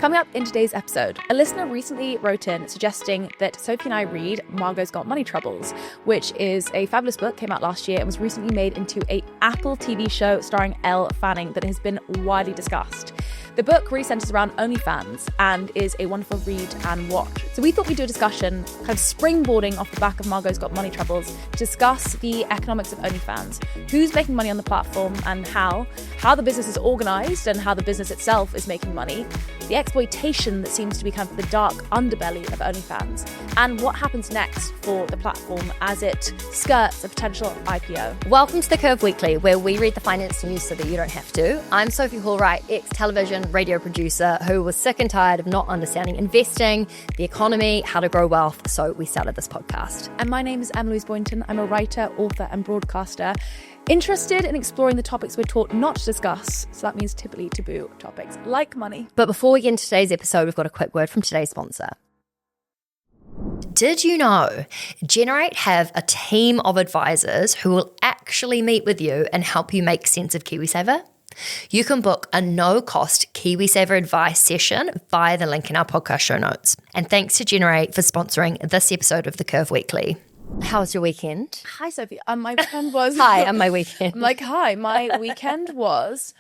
Coming up in today's episode, a listener recently wrote in suggesting that Sophie and I read Margo's Got Money Troubles, which is a fabulous book, came out last year and was recently made into an Apple TV show starring Elle Fanning that has been widely discussed. The book really centers around OnlyFans and is a wonderful read and watch. So we thought we'd do a discussion, kind of springboarding off the back of Margo's Got Money Troubles, to discuss the economics of OnlyFans, who's making money on the platform and how the business is organised and how the business itself is making money, the exploitation that seems to be kind of the dark underbelly of OnlyFans, and what happens next for the platform as it skirts a potential IPO. Welcome to The Curve Weekly, where we read the finance news so that you don't have to. I'm Sophie Hallwright, ex-television radio producer who was sick and tired of not understanding investing, the economy, how to grow wealth, so we started this podcast. And my name is Emma Louise Boynton. I'm a writer, author and broadcaster interested in exploring the topics we're taught not to discuss, so that means typically taboo topics like money. But before we get into today's episode, we've got a quick word from today's sponsor. Did you know Generate have a team of advisors who will actually meet with you and help you make sense of KiwiSaver? You can book a no-cost KiwiSaver advice session via the link in our podcast show notes. And thanks to Generate for sponsoring this episode of The Curve Weekly. How was your weekend? Hi, Sophie. My weekend was... Hi, my weekend. I'm like, hi. My weekend was...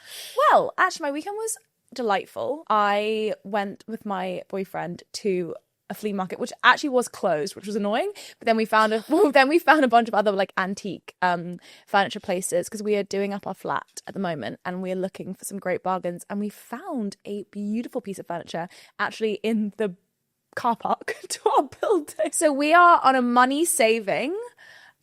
Well, actually, my weekend was delightful. I went with my boyfriend to a flea market, which actually was closed, which was annoying. But then we found a bunch of other like antique furniture places because we are doing up our flat at the moment and we're looking for some great bargains. And we found a beautiful piece of furniture actually in the car park to our building. So we are on a money saving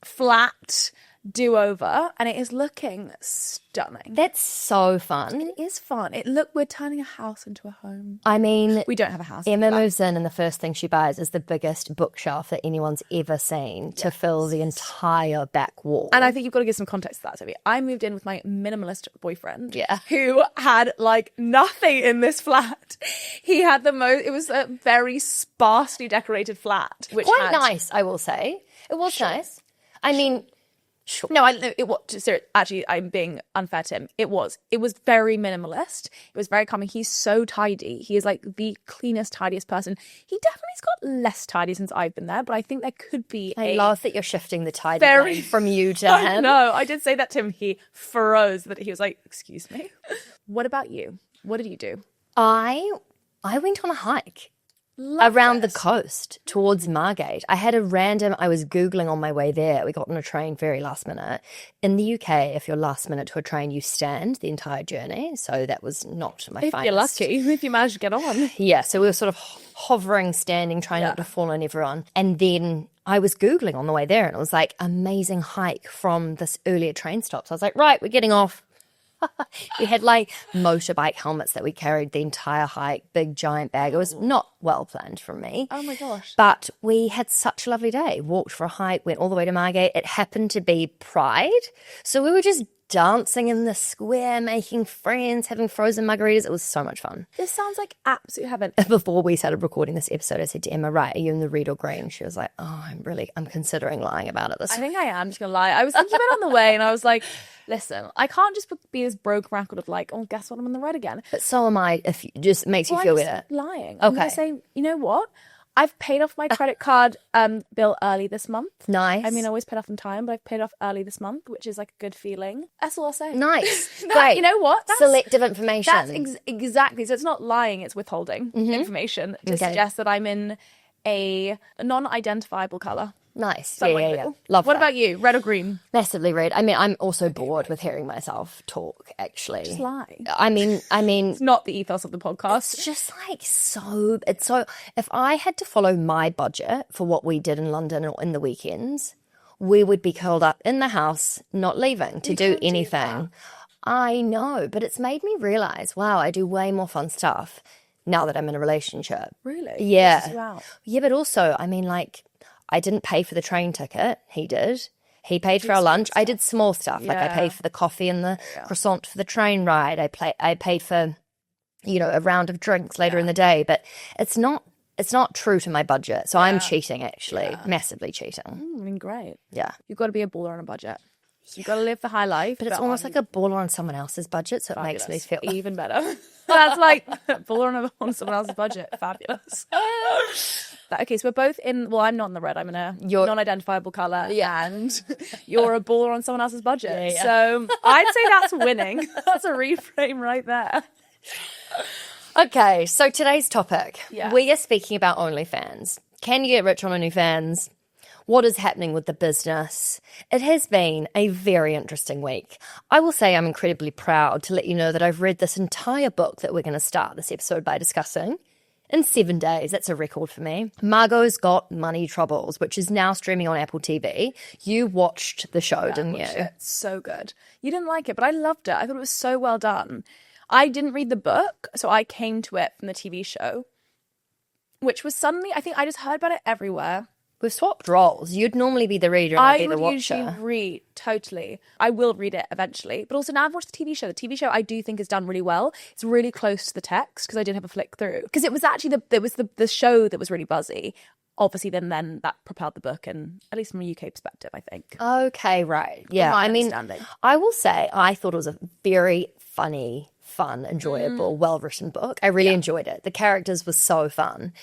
flat do-over and it is looking stunning. That's so fun. It is fun. We're turning a house into a home. I mean, we don't have a house. Emma moves in and the first thing she buys is the biggest bookshelf that anyone's ever seen to fill the entire back wall. And I think you've got to give some context to that, Sophie. I moved in with my minimalist boyfriend, yeah, who had like nothing in this flat. He had it was a very sparsely decorated flat, which quite nice, I will say. It was nice. I mean, sure. No, it was. Actually, I'm being unfair to him. It was very minimalist. It was very calming. He's so tidy. He is like the cleanest, tidiest person. He definitely's got less tidy since I've been there, but I think there could be. I love that you're shifting the tidy blame from you to him. No, I did say that to him. He froze. That he was like, "Excuse me." What about you? What did you do? I went on a hike. Around the coast towards Margate. I was Googling on my way there. We got on a train very last minute. In the UK, if you're last minute to a train, you stand the entire journey. So that was not my finest. If you're lucky, if you manage to get on. Yeah, so we were sort of hovering, standing, trying not to fall on everyone. And then I was Googling on the way there and it was like amazing hike from this earlier train stop. So I was like, right, we're getting off. We had like motorbike helmets that we carried the entire hike, big giant bag. It was not well planned from me. Oh my gosh. But we had such a lovely day. Walked for a hike, went all the way to Margate. It happened to be Pride. So we were just dancing in the square, making friends, having frozen margaritas. It was so much fun. This sounds like absolute heaven. Before we started recording this episode, I said to Emma, right, are you in the red or green? She was like, oh, I'm considering lying about it this I think I am just going to lie. I was thinking about it on the way and I was like, listen, I can't just be this broken record of like, oh, guess what, I'm in the red again. But so am I, if it just makes you feel better. Lying. I'm going to say, you know what? I've paid off my credit card bill early this month. Nice. I mean, I always paid off on time, but I've paid off early this month, which is like a good feeling. That's all I'll say. Nice. Great. You know what? Selective information. That's exactly. So it's not lying, it's withholding information to suggest that I'm in a non-identifiable colour. Nice. Yeah. Love What about you? Red or green? Massively red. I mean, I'm also bored with hearing myself talk, actually. Just lie. I mean, it's not the ethos of the podcast. It's just like it's so, if I had to follow my budget for what we did in London or in the weekends, we would be curled up in the house, not leaving to do anything. I know, but it's made me realize, wow, I do way more fun stuff now that I'm in a relationship. Really? Yeah. Yeah, but also, I mean, like, I didn't pay for the train ticket. He did. He paid for our lunch. I did small stuff. Like I paid for the coffee and the croissant for the train ride. I paid for, a round of drinks later in the day. But it's not true to my budget. So I'm cheating, actually. Massively cheating. I mean, great. Yeah. You've got to be a baller on a budget. You got to live the high life. But it's almost like a baller on someone else's budget, so it makes me feel even better. That's like baller on someone else's budget. Fabulous. Okay, so we're both in, well, I'm not in the red. I'm in a non-identifiable colour. Yeah. And you're a baller on someone else's budget. Yeah. So I'd say that's winning. That's a reframe right there. Okay, so today's topic. Yeah. We are speaking about OnlyFans. Can you get rich on OnlyFans? What is happening with the business? It has been a very interesting week. I will say I'm incredibly proud to let you know that I've read this entire book that we're going to start this episode by discussing in 7 days. That's a record for me. Margot's Got Money Troubles, which is now streaming on Apple TV. You watched the show, didn't you? It's so good. You didn't like it, but I loved it. I thought it was so well done. I didn't read the book, so I came to it from the TV show, which was suddenly, I think I just heard about it everywhere. We've swapped roles. You'd normally be the reader and I'd be the watcher. I would usually read, totally. I will read it eventually. But also now I've watched the TV show. The TV show I do think is done really well. It's really close to the text because I did have a flick through. Because it was actually the show that was really buzzy. Obviously then that propelled the book, and at least from a UK perspective, I think. Okay, right. Yeah, I mean, I will say I thought it was a very funny, fun, enjoyable, well-written book. I really enjoyed it. The characters were so fun.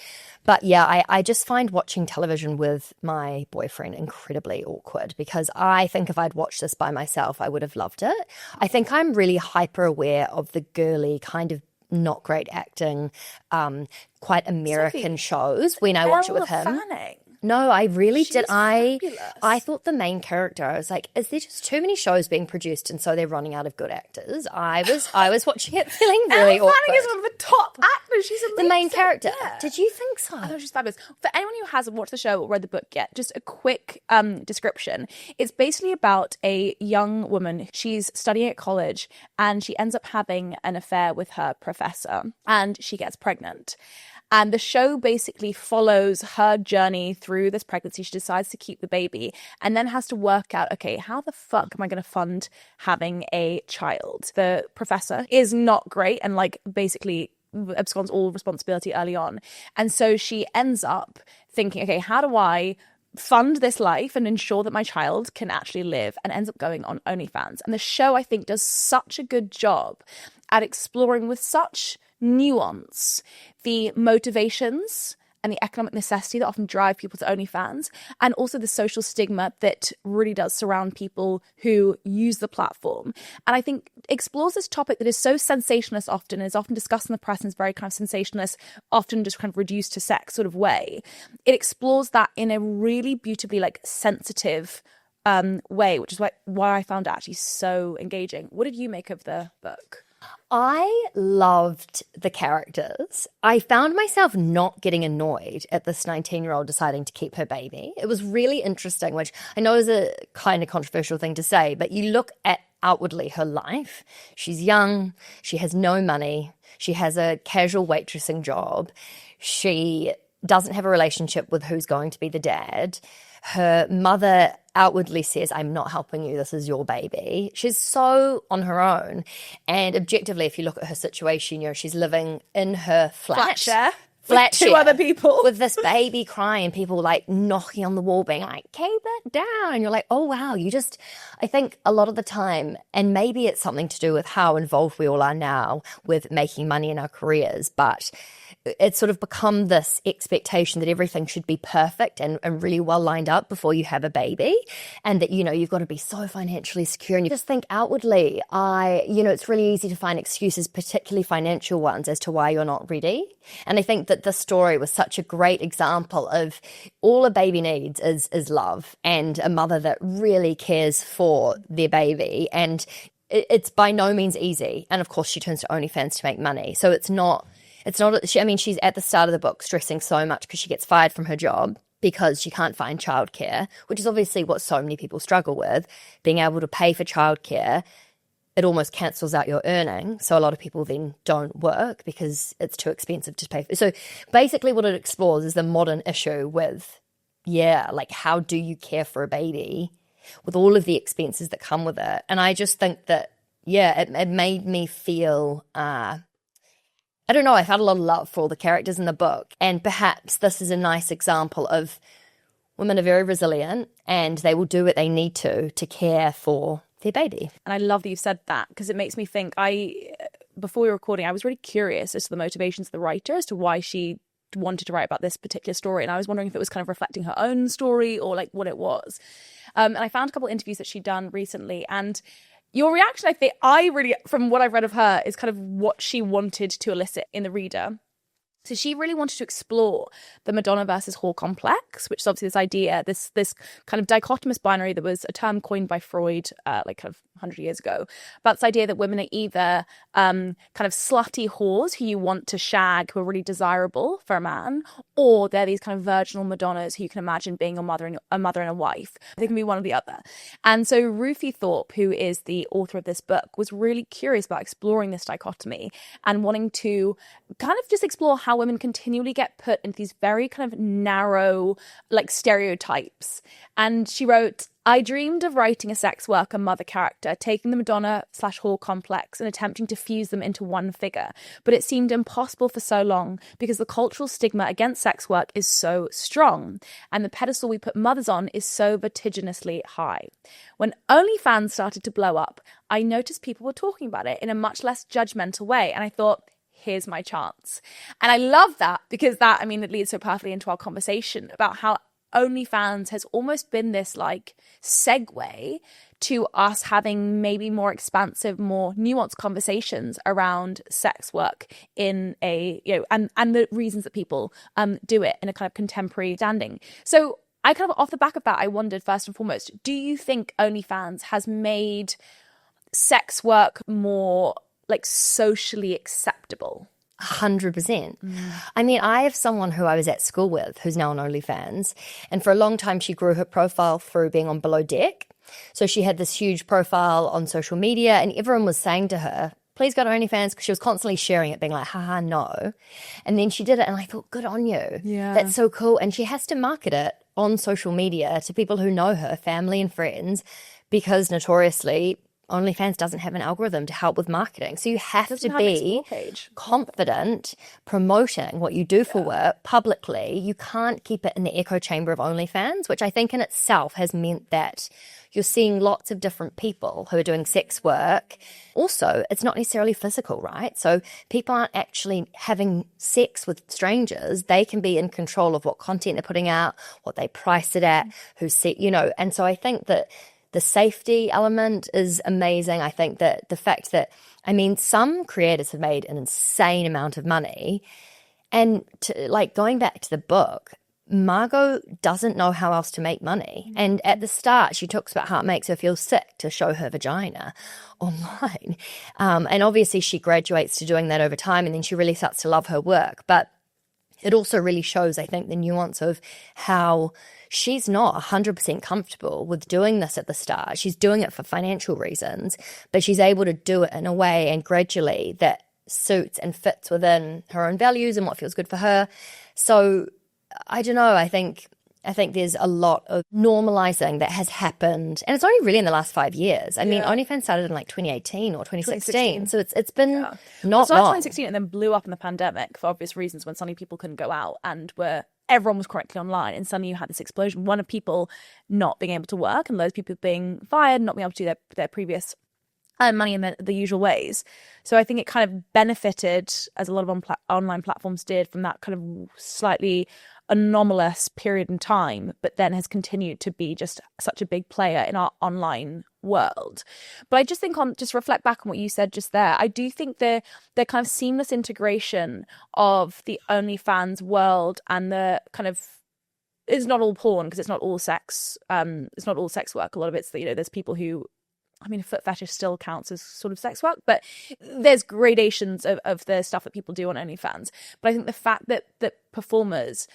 But yeah, I just find watching television with my boyfriend incredibly awkward because I think if I'd watched this by myself, I would have loved it. I think I'm really hyper aware of the girly kind of not great acting, quite American shows when I watch it with him. Fanning. No, I really did. Fabulous. I thought the main character, I was like, is there just too many shows being produced and so they're running out of good actors? I was watching it feeling really awkward. Fanning is one of the top actors. She's amazing. The main character. Yeah. Did you think so? I thought she's fabulous. For anyone who hasn't watched the show or read the book yet, just a quick description. It's basically about a young woman. She's studying at college and she ends up having an affair with her professor and she gets pregnant. And the show basically follows her journey through this pregnancy. She decides to keep the baby and then has to work out, okay, how the fuck am I going to fund having a child? The professor is not great and like basically absconds all responsibility early on. And so she ends up thinking, okay, how do I fund this life and ensure that my child can actually live, and ends up going on OnlyFans. And the show, I think, does such a good job at exploring with such nuance the motivations and the economic necessity that often drive people to OnlyFans, and also the social stigma that really does surround people who use the platform. And I think explores this topic that is so sensationalist often, is often discussed in the press and is very kind of sensationalist, often just kind of reduced to sex sort of way. It explores that in a really beautifully like sensitive way, which is why I found it actually so engaging. What did you make of the book? I loved the characters. I found myself not getting annoyed at this 19-year-old deciding to keep her baby. It was really interesting, which I know is a kind of controversial thing to say, but you look at outwardly her life. She's young. She has no money. She has a casual waitressing job. She doesn't have a relationship with who's going to be the dad. Her mother outwardly says, I'm not helping you, this is your baby. She's so on her own. And objectively, if you look at her situation, you know, she's living in her flat share. Flat two other people. With this baby crying, people like knocking on the wall being like, keep it down. And you're like, oh, wow. I think a lot of the time, and maybe it's something to do with how involved we all are now with making money in our careers, but it's sort of become this expectation that everything should be perfect and really well lined up before you have a baby, and that, you know, you've got to be so financially secure. And you just think outwardly, it's really easy to find excuses, particularly financial ones, as to why you're not ready. And I think that this story was such a great example of all a baby needs is love, and a mother that really cares for their baby. And it's by no means easy. And of course, she turns to OnlyFans to make money. So it's not, she's at the start of the book stressing so much because she gets fired from her job because she can't find childcare, which is obviously what so many people struggle with, being able to pay for childcare. It almost cancels out your earning. So a lot of people then don't work because it's too expensive to pay for. So basically what it explores is the modern issue with, like how do you care for a baby with all of the expenses that come with it? And I just think that, it made me feel, I don't know, I felt a lot of love for all the characters in the book. And perhaps this is a nice example of Women are very resilient and they will do what they need to care for their baby. And I love that you said that, because it makes me think, before we were recording, I was really curious as to the motivations of the writer, as to why she wanted to write about this particular story. And I was wondering if it was kind of reflecting her own story or like what it was. And I found a couple of interviews that she'd done recently, and your reaction, I think, from what I've read of her, is kind of what she wanted to elicit in the reader. So she really wanted to explore the Madonna versus whore complex, which is obviously this idea, this kind of dichotomous binary that was a term coined by Freud like kind of 100 years ago, about this idea that women are either kind of slutty whores who you want to shag, who are really desirable for a man, or they're these kind of virginal Madonnas who you can imagine being a mother and a wife. They can be one or the other. And so Ruthie Thorpe, who is the author of this book, was really curious about exploring this dichotomy and wanting to kind of just explore how women continually get put into these very kind of narrow like stereotypes. And she wrote, I dreamed of writing a sex worker mother character, taking the Madonna/whore complex and attempting to fuse them into one figure. But it seemed impossible for so long because the cultural stigma against sex work is so strong and the pedestal we put mothers on is so vertiginously high. When OnlyFans started to blow up, I noticed people were talking about it in a much less judgmental way. And I thought, here's my chance. And I love that because that, I mean, it leads so perfectly into our conversation about how OnlyFans has almost been this like segue to us having maybe more expansive, more nuanced conversations around sex work in a, and the reasons that people do it in a kind of contemporary standing. So I kind of, off the back of that, I wondered first and foremost, do you think OnlyFans has made sex work more like socially acceptable? 100%. I mean, I have someone who I was at school with who's now on OnlyFans. And for a long time, she grew her profile through being on Below Deck. So she had this huge profile on social media and everyone was saying to her, please go to OnlyFans, because she was constantly sharing it, being like, haha, no. And then she did it and I thought, good on you. Yeah. That's so cool. And she has to market it on social media to people who know her, family and friends, because notoriously OnlyFans doesn't have an algorithm to help with marketing. So you have to be confident promoting what you do for work publicly. You can't keep it in the echo chamber of OnlyFans, which I think in itself has meant that you're seeing lots of different people who are doing sex work. Also, it's not necessarily physical, right? So people aren't actually having sex with strangers. They can be in control of what content they're putting out, what they price it at, and so I think that the safety element is amazing. I think that the fact that, I mean, some creators have made an insane amount of money. And going back to the book, Margo doesn't know how else to make money. And at the start, she talks about how it makes her feel sick to show her vagina online. And obviously she graduates to doing that over time and then she really starts to love her work. But it also really shows, I think, the nuance of how she's not 100% comfortable with doing this at the start. She's doing it for financial reasons, but she's able to do it in a way and gradually that suits and fits within her own values and what feels good for her. So I don't know, I think there's a lot of normalizing that has happened, and it's only really in the last 5 years. I mean, OnlyFans started in like 2018 or 2016, so it's been not long. It started 2016 and then blew up in the pandemic for obvious reasons when suddenly people couldn't go out and everyone was correctly online, and suddenly you had this explosion, one of people not being able to work and those people being fired, not being able to do their previous money in the usual ways. So I think it kind of benefited, as a lot of online platforms did, from that kind of slightly anomalous period in time, but then has continued to be just such a big player in our online world. But I just think just reflect back on what you said just there. I do think the kind of seamless integration of the OnlyFans world and the kind of, it's not all porn because it's not all sex. It's not all sex work. A lot of it's, there's people who, I mean, foot fetish still counts as sort of sex work, but there's gradations of the stuff that people do on OnlyFans. But I think the fact that performers,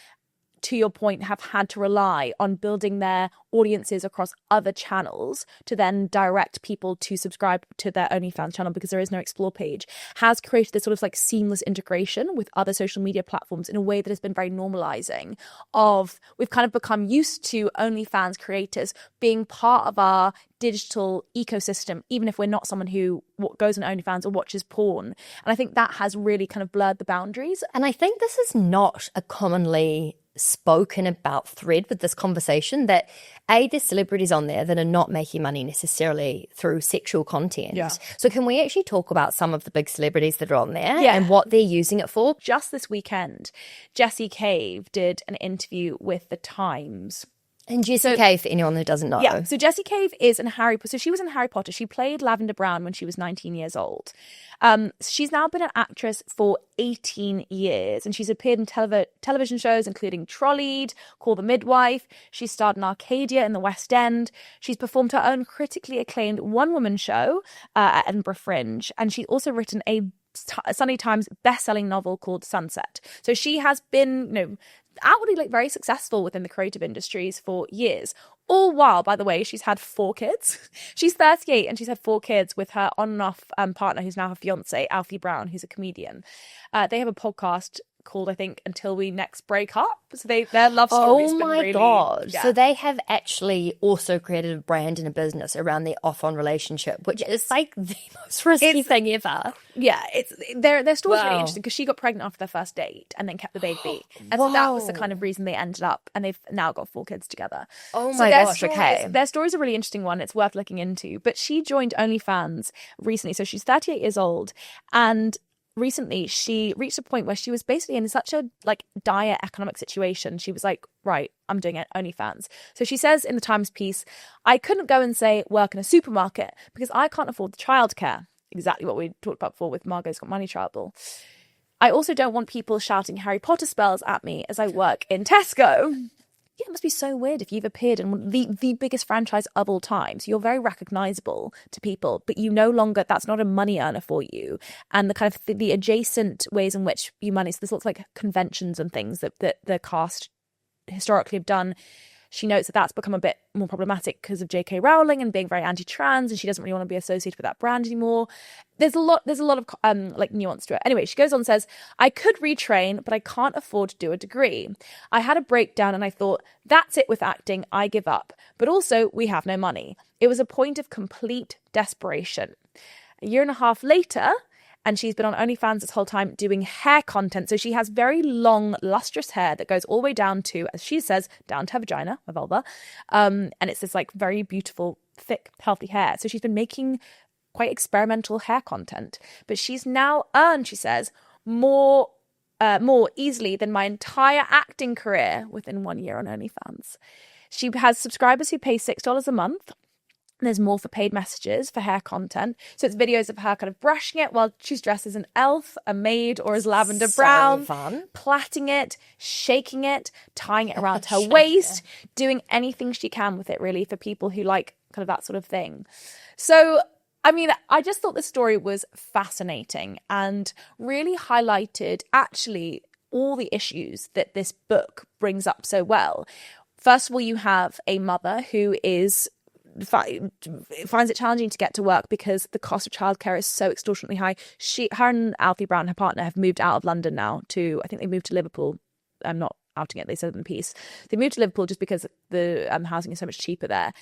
to your point, have had to rely on building their audiences across other channels to then direct people to subscribe to their OnlyFans channel because there is no explore page, has created this sort of like seamless integration with other social media platforms in a way that has been very normalizing of, we've kind of become used to OnlyFans creators being part of our digital ecosystem, even if we're not someone who goes on OnlyFans or watches porn. And I think that has really kind of blurred the boundaries. And I think this is not a commonly spoken about thread with this conversation that there's celebrities on there that are not making money necessarily through sexual content. Yeah. So can we actually talk about some of the big celebrities that are on there Yeah. and what they're using it for? Just this weekend, Jessie Cave did an interview with The Times. And Jessie Cave, for anyone who doesn't know. Yeah, so Jessie Cave is in Harry Potter. So she was in Harry Potter. She played Lavender Brown when she was 19 years old. She's now been an actress for 18 years, and she's appeared in television shows including Trolleyed, Call the Midwife. She starred in Arcadia in the West End. She's performed her own critically acclaimed one-woman show at Edinburgh Fringe, and she's also written a Sunday Times best-selling novel called Sunset. So she has been, outwardly very successful within the creative industries for years. All while, by the way, she's had 4 kids. She's 38 and she's had 4 kids with her on and off partner, who's now her fiance, Alfie Brown, who's a comedian. They have a podcast called, I think, Until We Next Break Up. So their love story. Oh my God. Yeah. So they have actually also created a brand and a business around their off-on relationship, which is like the most risky thing ever. Yeah, their story's really interesting because she got pregnant after their first date and then kept the baby. And so that was the kind of reason they ended up, and they've now got 4 kids together. Oh my gosh, okay. Their story's a really interesting one. It's worth looking into. But she joined OnlyFans recently. So she's 38 years old, and recently she reached a point where she was basically in such a dire economic situation. She was like, right, I'm doing it, OnlyFans. So she says in the Times piece, I couldn't go and say work in a supermarket because I can't afford the childcare. Exactly what we talked about before with Margot's Got Money Trouble. I also don't want people shouting Harry Potter spells at me as I work in Tesco. Yeah, it must be so weird if you've appeared in the biggest franchise of all time. So you're very recognisable to people, but you no longer, that's not a money earner for you. And the kind of the adjacent ways in which you manage, there's lots of conventions and things that the cast historically have done. She notes that that's become a bit more problematic because of J.K. Rowling and being very anti-trans, and she doesn't really want to be associated with that brand anymore. There's a lot of nuance to it. Anyway, she goes on and says, I could retrain, but I can't afford to do a degree. I had a breakdown and I thought, that's it with acting, I give up. But also, we have no money. It was a point of complete desperation. A year and a half later, and she's been on OnlyFans this whole time doing hair content. So she has very long, lustrous hair that goes all the way down to, as she says, down to her vagina, her vulva. And it's this very beautiful, thick, healthy hair. So she's been making quite experimental hair content. But she's now earned, she says, more easily than my entire acting career within 1 year on OnlyFans. She has subscribers who pay $6 a month. There's more for paid messages for hair content. So it's videos of her kind of brushing it while she's dressed as an elf, a maid, or as Lavender Brown. Fun. Plaiting it, shaking it, tying it around her waist, doing anything she can with it, really, for people who like kind of that sort of thing. So, I mean, I just thought the story was fascinating and really highlighted actually all the issues that this book brings up so well. First of all, you have a mother who finds it challenging to get to work because the cost of childcare is so extortionately high. Her and Alfie Brown, her partner, have moved out of London now to, I think they moved to Liverpool. I'm not outing it, they said in the piece. They moved to Liverpool just because the housing is so much cheaper there.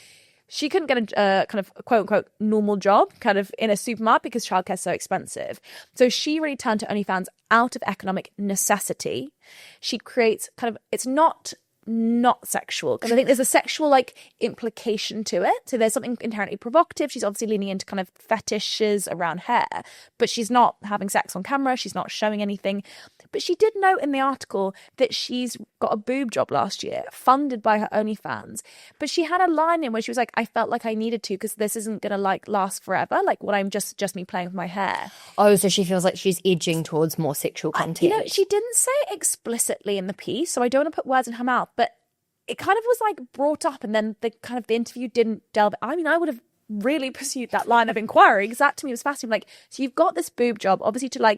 She couldn't get a kind of quote unquote normal job kind of in a supermarket because childcare is so expensive. So she really turned to OnlyFans out of economic necessity. She creates kind of, it's not sexual because I think there's a sexual implication to it. So there's something inherently provocative. She's obviously leaning into kind of fetishes around hair, but she's not having sex on camera. She's not showing anything. But she did note in the article that she's got a boob job last year funded by her OnlyFans. But she had a line in where she was like, I felt like I needed to because this isn't going to last forever. What I'm just me playing with my hair. Oh, so she feels like she's edging towards more sexual content. She didn't say it explicitly in the piece, so I don't want to put words in her mouth, but it kind of was brought up, and then the interview didn't delve. I mean, I would have really pursued that line of inquiry because that to me was fascinating. So you've got this boob job, obviously to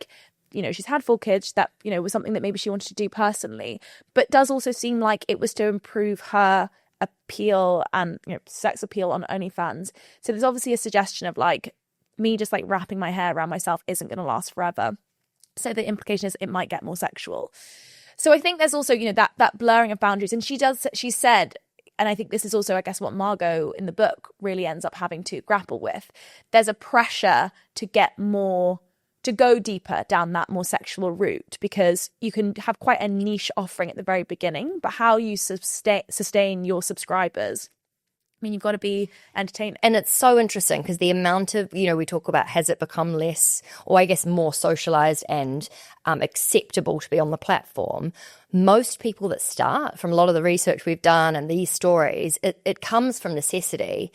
she's had 4 kids. That, was something that maybe she wanted to do personally, but does also seem like it was to improve her appeal and, sex appeal on OnlyFans. So there's obviously a suggestion of me just wrapping my hair around myself isn't going to last forever. So the implication is it might get more sexual. So I think there's also, that blurring of boundaries. And she said, and I think this is also, I guess, what Margo in the book really ends up having to grapple with. There's a pressure to get more to go deeper down that more sexual route, because you can have quite a niche offering at the very beginning, but how you sustain your subscribers, I mean, you've got to be entertaining. And it's so interesting because the amount of, we talk about, has it become less, or I guess more socialized and acceptable to be on the platform? Most people that start, from a lot of the research we've done and these stories, it comes from necessity.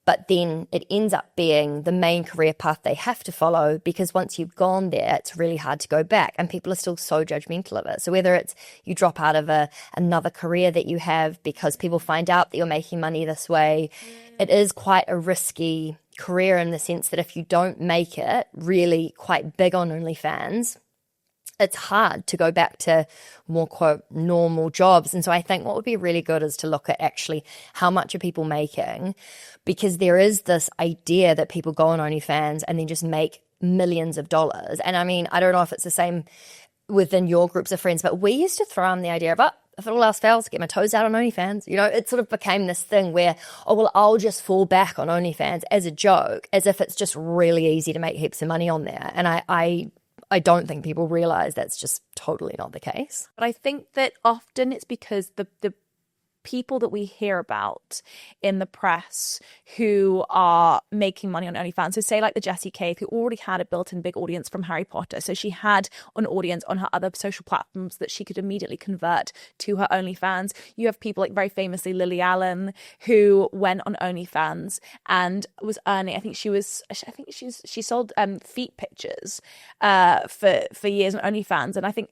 But then it ends up being the main career path they have to follow, because once you've gone there, it's really hard to go back. And people are still so judgmental of it. So whether it's you drop out of another career that you have because people find out that you're making money this way, it is quite a risky career in the sense that if you don't make it really quite big on OnlyFans, it's hard to go back to more, quote, normal jobs. And so I think what would be really good is to look at actually how much are people making, because there is this idea that people go on OnlyFans and then just make millions of dollars. And I mean, I don't know if it's the same within your groups of friends, but we used to throw around the idea of, if it all else fails, get my toes out on OnlyFans. It sort of became this thing where, I'll just fall back on OnlyFans as a joke, as if it's just really easy to make heaps of money on there. And I don't think people realize that's just totally not the case. But I think that often it's because the people that we hear about in the press who are making money on OnlyFans, so say like the Jessie Cave, who already had a built-in big audience from Harry Potter, so she had an audience on her other social platforms that she could immediately convert to her OnlyFans. You have people like very famously Lily Allen, who went on OnlyFans and was earning, she sold feet pictures for years on OnlyFans. And I think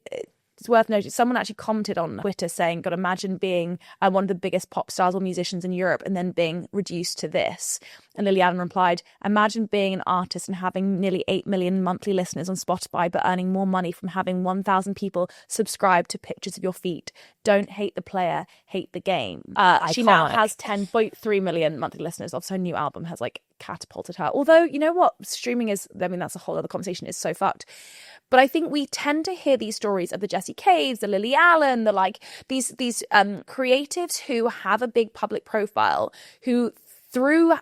it's worth noting, someone actually commented on Twitter saying, God, imagine being one of the biggest pop stars or musicians in Europe and then being reduced to this. And Lily Allen replied, imagine being an artist and having nearly 8 million monthly listeners on Spotify, but earning more money from having 1,000 people subscribe to pictures of your feet. Don't hate the player, hate the game. She now has 10.3 million monthly listeners. Also, her new album has catapulted her. Although, you know what? Streaming is, that's a whole other conversation. It's so fucked. But I think we tend to hear these stories of the Jessie Caves, the Lily Allen, these creatives who have a big public profile, who through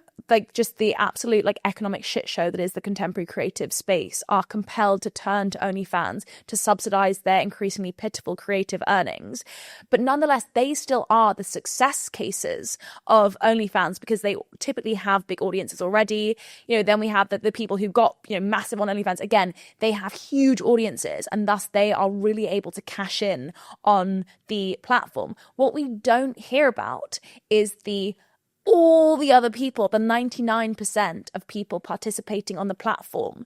just the absolute economic shit show that is the contemporary creative space, are compelled to turn to OnlyFans to subsidize their increasingly pitiful creative earnings. But nonetheless, they still are the success cases of OnlyFans because they typically have big audiences already. Then we have the people who got massive on OnlyFans. Again, they have huge audiences and thus they are really able to cash in on the platform. What we don't hear about is all the other people, the 99% of people participating on the platform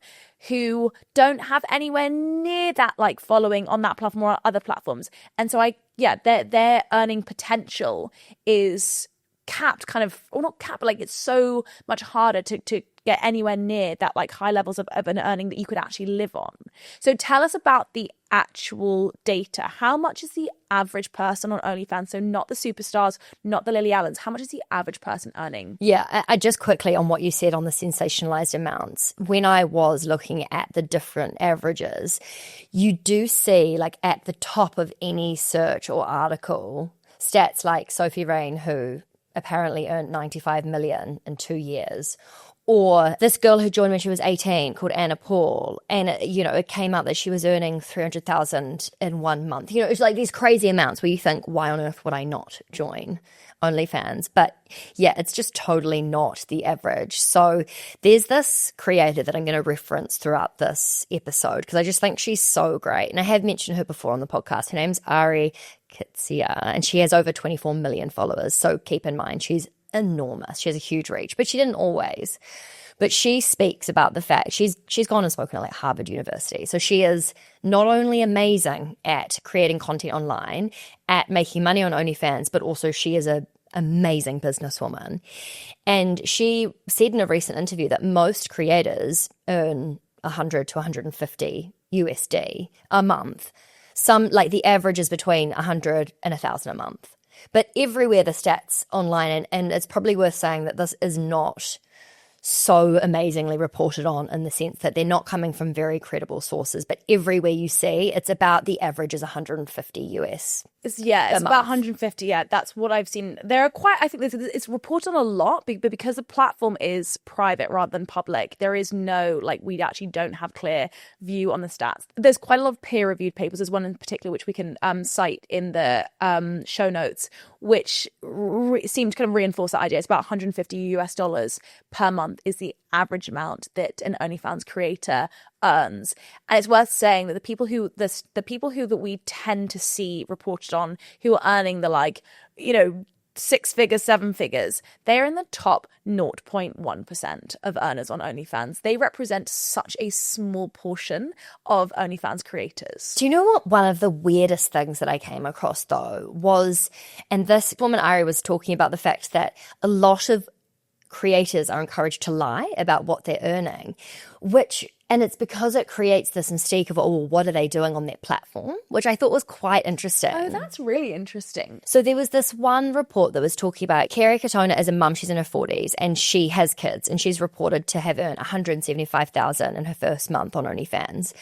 who don't have anywhere near that following on that platform or other platforms. And so their earning potential is capped, or not capped, but it's so much harder to get anywhere near that high levels of an earning that you could actually live on. So tell us about the actual data. How much is the average person on OnlyFans? So not the superstars, not the Lily Allens. How much is the average person earning? Yeah, I just quickly on what you said on the sensationalized amounts. When I was looking at the different averages, you do see at the top of any search or article, stats like Sophie Rain, who apparently earned 95 million in 2 years. Or this girl who joined when she was 18 called Anna Paul. And, it came out that she was earning 300,000 in 1 month. It's these crazy amounts where you think, why on earth would I not join OnlyFans? But yeah, it's just totally not the average. So there's this creator that I'm going to reference throughout this episode because I just think she's so great. And I have mentioned her before on the podcast. Her name's Ari Kitsia and she has over 24 million followers. So keep in mind, she's enormous. She has a huge reach, but she didn't always. But she speaks about the fact she's gone and spoken at Harvard University. So she is not only amazing at creating content online, at making money on OnlyFans, but also she is an amazing businesswoman. And she said in a recent interview that most creators earn 100 to 150 USD a month. Some the average is between 100 and 1,000 a month. But everywhere the stats online, and it's probably worth saying that this is not so amazingly reported on in the sense that they're not coming from very credible sources, but everywhere you see, it's about the average is 150 US. It's about 150. Yeah, that's what I've seen. There are quite, I think it's reported on a lot, but because the platform is private rather than public, there is no, like, we actually don't have clear view on the stats. There's quite a lot of peer-reviewed papers. There's one in particular which we can cite in the show notes, which seem to kind of reinforce that idea. It's about 150 US dollars per month is the average amount that an OnlyFans creator earns. And it's worth saying that the people who that we tend to see reported on who are earning the, like, you know, 6 figures, 7 figures, they're in the top 0.1% of earners on OnlyFans. They represent such a small portion of OnlyFans creators. Do you know what one of the weirdest things that I came across though was, and this woman Ari was talking about the fact that a lot of creators are encouraged to lie about what they're earning, and it's because it creates this mystique of, oh, what are they doing on that platform, which I thought was quite interesting. Oh, that's really interesting. So there was this one report that was talking about Kerry Katona as a mum, she's in her 40s, and she has kids, and she's reported to have earned $175,000 in her first month on OnlyFans.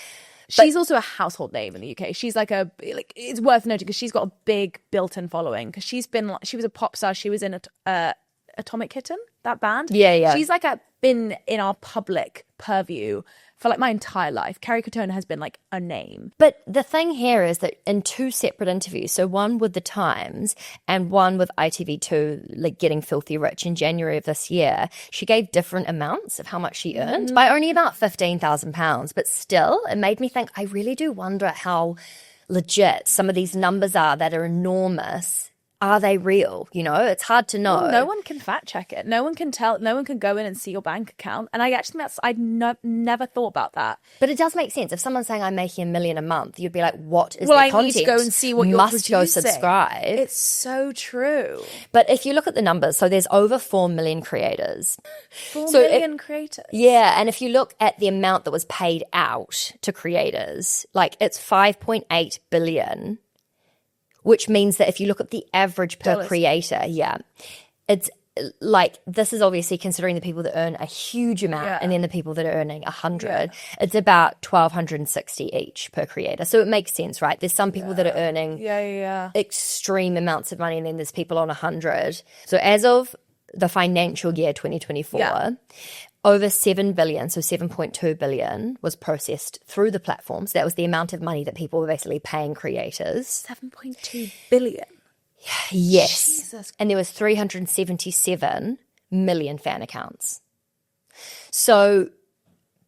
She's also a household name in the UK. She's it's worth noting because she's got a big built-in following, because she was a pop star. She was in Atomic Kitten, that band. Yeah. She's been in our public purview for like my entire life. Kerry Katona has been like a name. But the thing here is that in 2 separate interviews, so one with The Times and one with ITV2, like Getting Filthy Rich in January of this year, she gave different amounts of how much she earned by only about £15,000. But still, it made me think, I really do wonder how legit some of these numbers are that are enormous. Are they real? You know, it's hard to know. Well, no one can fact check it. No one can tell. No one can go in and see your bank account. And I actually think I'd never thought about that. But it does make sense. If someone's saying I'm making $1 million a month, you'd be like, what is the content? I need to go and see what you're Must producing. go subscribe. It's so true. But if you look at the numbers, so there's over 4 million creators. 4 million creators? Yeah. And if you look at the amount that was paid out to creators, like it's 5.8 billion. Which means that if you look at the average per creator, it's like, this is obviously considering the people that earn a huge amount and then the people that are earning 100. It's about 1,260 each per creator. So it makes sense, right? There's some people that are earning extreme amounts of money, and then there's people on 100. So as of the financial year 2024, over 7 billion, so 7.2 billion was processed through the platform. So that was the amount of money that people were basically paying creators. 7.2 billion? Yes. Jesus. And there was 377 million fan accounts. So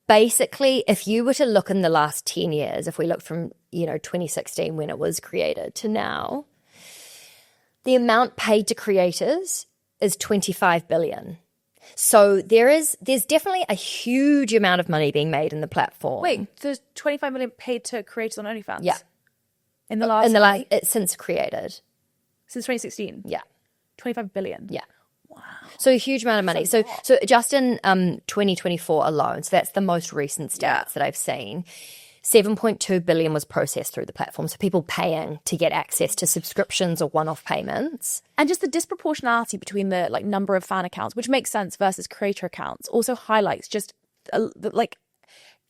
basically, if you were to look in the last 10 years, if we look from, 2016 when it was created to now, the amount paid to creators is 25 billion. So there's definitely a huge amount of money being made in the platform. Wait, there's 25 million paid to creators on OnlyFans? Yeah. Since created. Since 2016? Yeah. 25 billion? Yeah. Wow. So a huge amount of money. So just in 2024 alone, so that's the most recent stats that I've seen, 7.2 billion was processed through the platform. So people paying to get access to subscriptions or one-off payments. And just the disproportionality between the number of fan accounts, which makes sense, versus creator accounts, also highlights just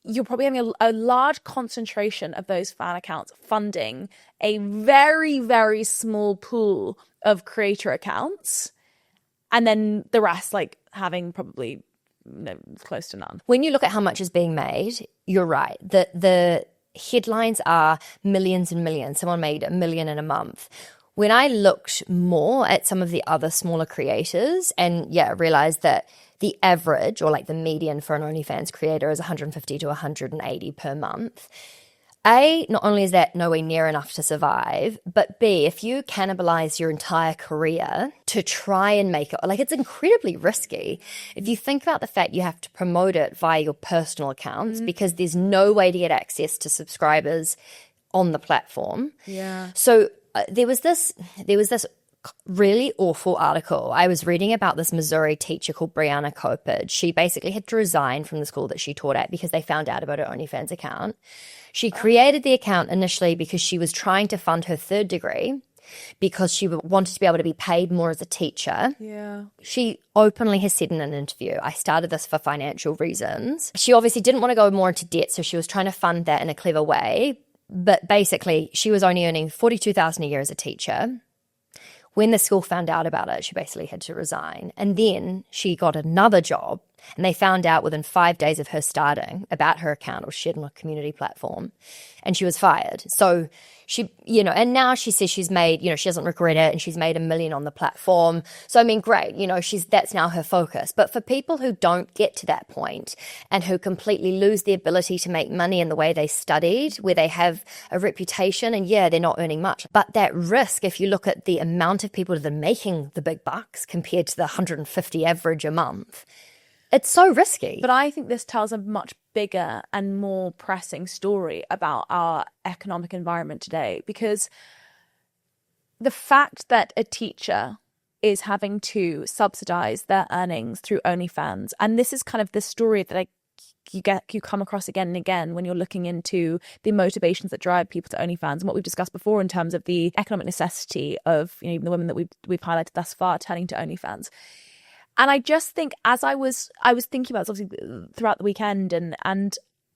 you're probably having a large concentration of those fan accounts funding a very, very small pool of creator accounts, and then the rest having probably close to none. When you look at how much is being made, you're right. The headlines are millions and millions. Someone made $1 million in a month. When I looked more at some of the other smaller creators and realized that the average or the median for an OnlyFans creator is 150 to 180 per month. A, not only is that nowhere near enough to survive, but B, if you cannibalize your entire career to try and make it, it's incredibly risky. If you think about the fact you have to promote it via your personal accounts because there's no way to get access to subscribers on the platform. Yeah. So there was this really awful article. I was reading about this Missouri teacher called Brianna Copard. She basically had to resign from the school that she taught at because they found out about her OnlyFans account. She created the account initially because she was trying to fund her third degree, because she wanted to be able to be paid more as a teacher. Yeah. She openly has said in an interview, I started this for financial reasons. She obviously didn't want to go more into debt, so she was trying to fund that in a clever way. But basically, she was only earning $42,000 a year as a teacher. When the school found out about it, she basically had to resign. And then she got another job, and they found out within 5 days of her starting about her account. It was shared on a community platform, and she was fired. So she, and now she says she's made, she doesn't regret it, and she's made $1 million on the platform. So, I mean, great, that's now her focus. But for people who don't get to that point and who completely lose the ability to make money in the way they studied, where they have a reputation, and yeah, they're not earning much. But that risk, if you look at the amount of people that are making the big bucks compared to the 150 average a month, it's so risky. But I think this tells a much bigger and more pressing story about our economic environment today, because the fact that a teacher is having to subsidize their earnings through OnlyFans, and this is kind of the story that you come across again and again when you're looking into the motivations that drive people to OnlyFans, and what we've discussed before in terms of the economic necessity of even the women that we've highlighted thus far turning to OnlyFans. And I just think, as I was thinking about this obviously throughout the weekend, and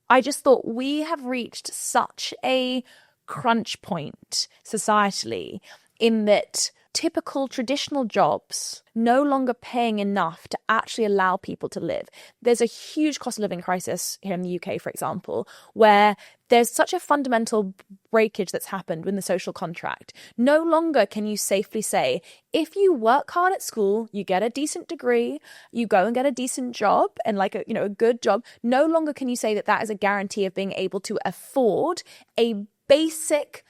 I just thought we have reached such a crunch point societally in that typical traditional jobs no longer paying enough to actually allow people to live. There's a huge cost of living crisis here in the UK, for example, where there's such a fundamental breakage that's happened with the social contract. No longer can you safely say, if you work hard at school, you get a decent degree, you go and get a decent job and a good job. No longer can you say that that is a guarantee of being able to afford a basic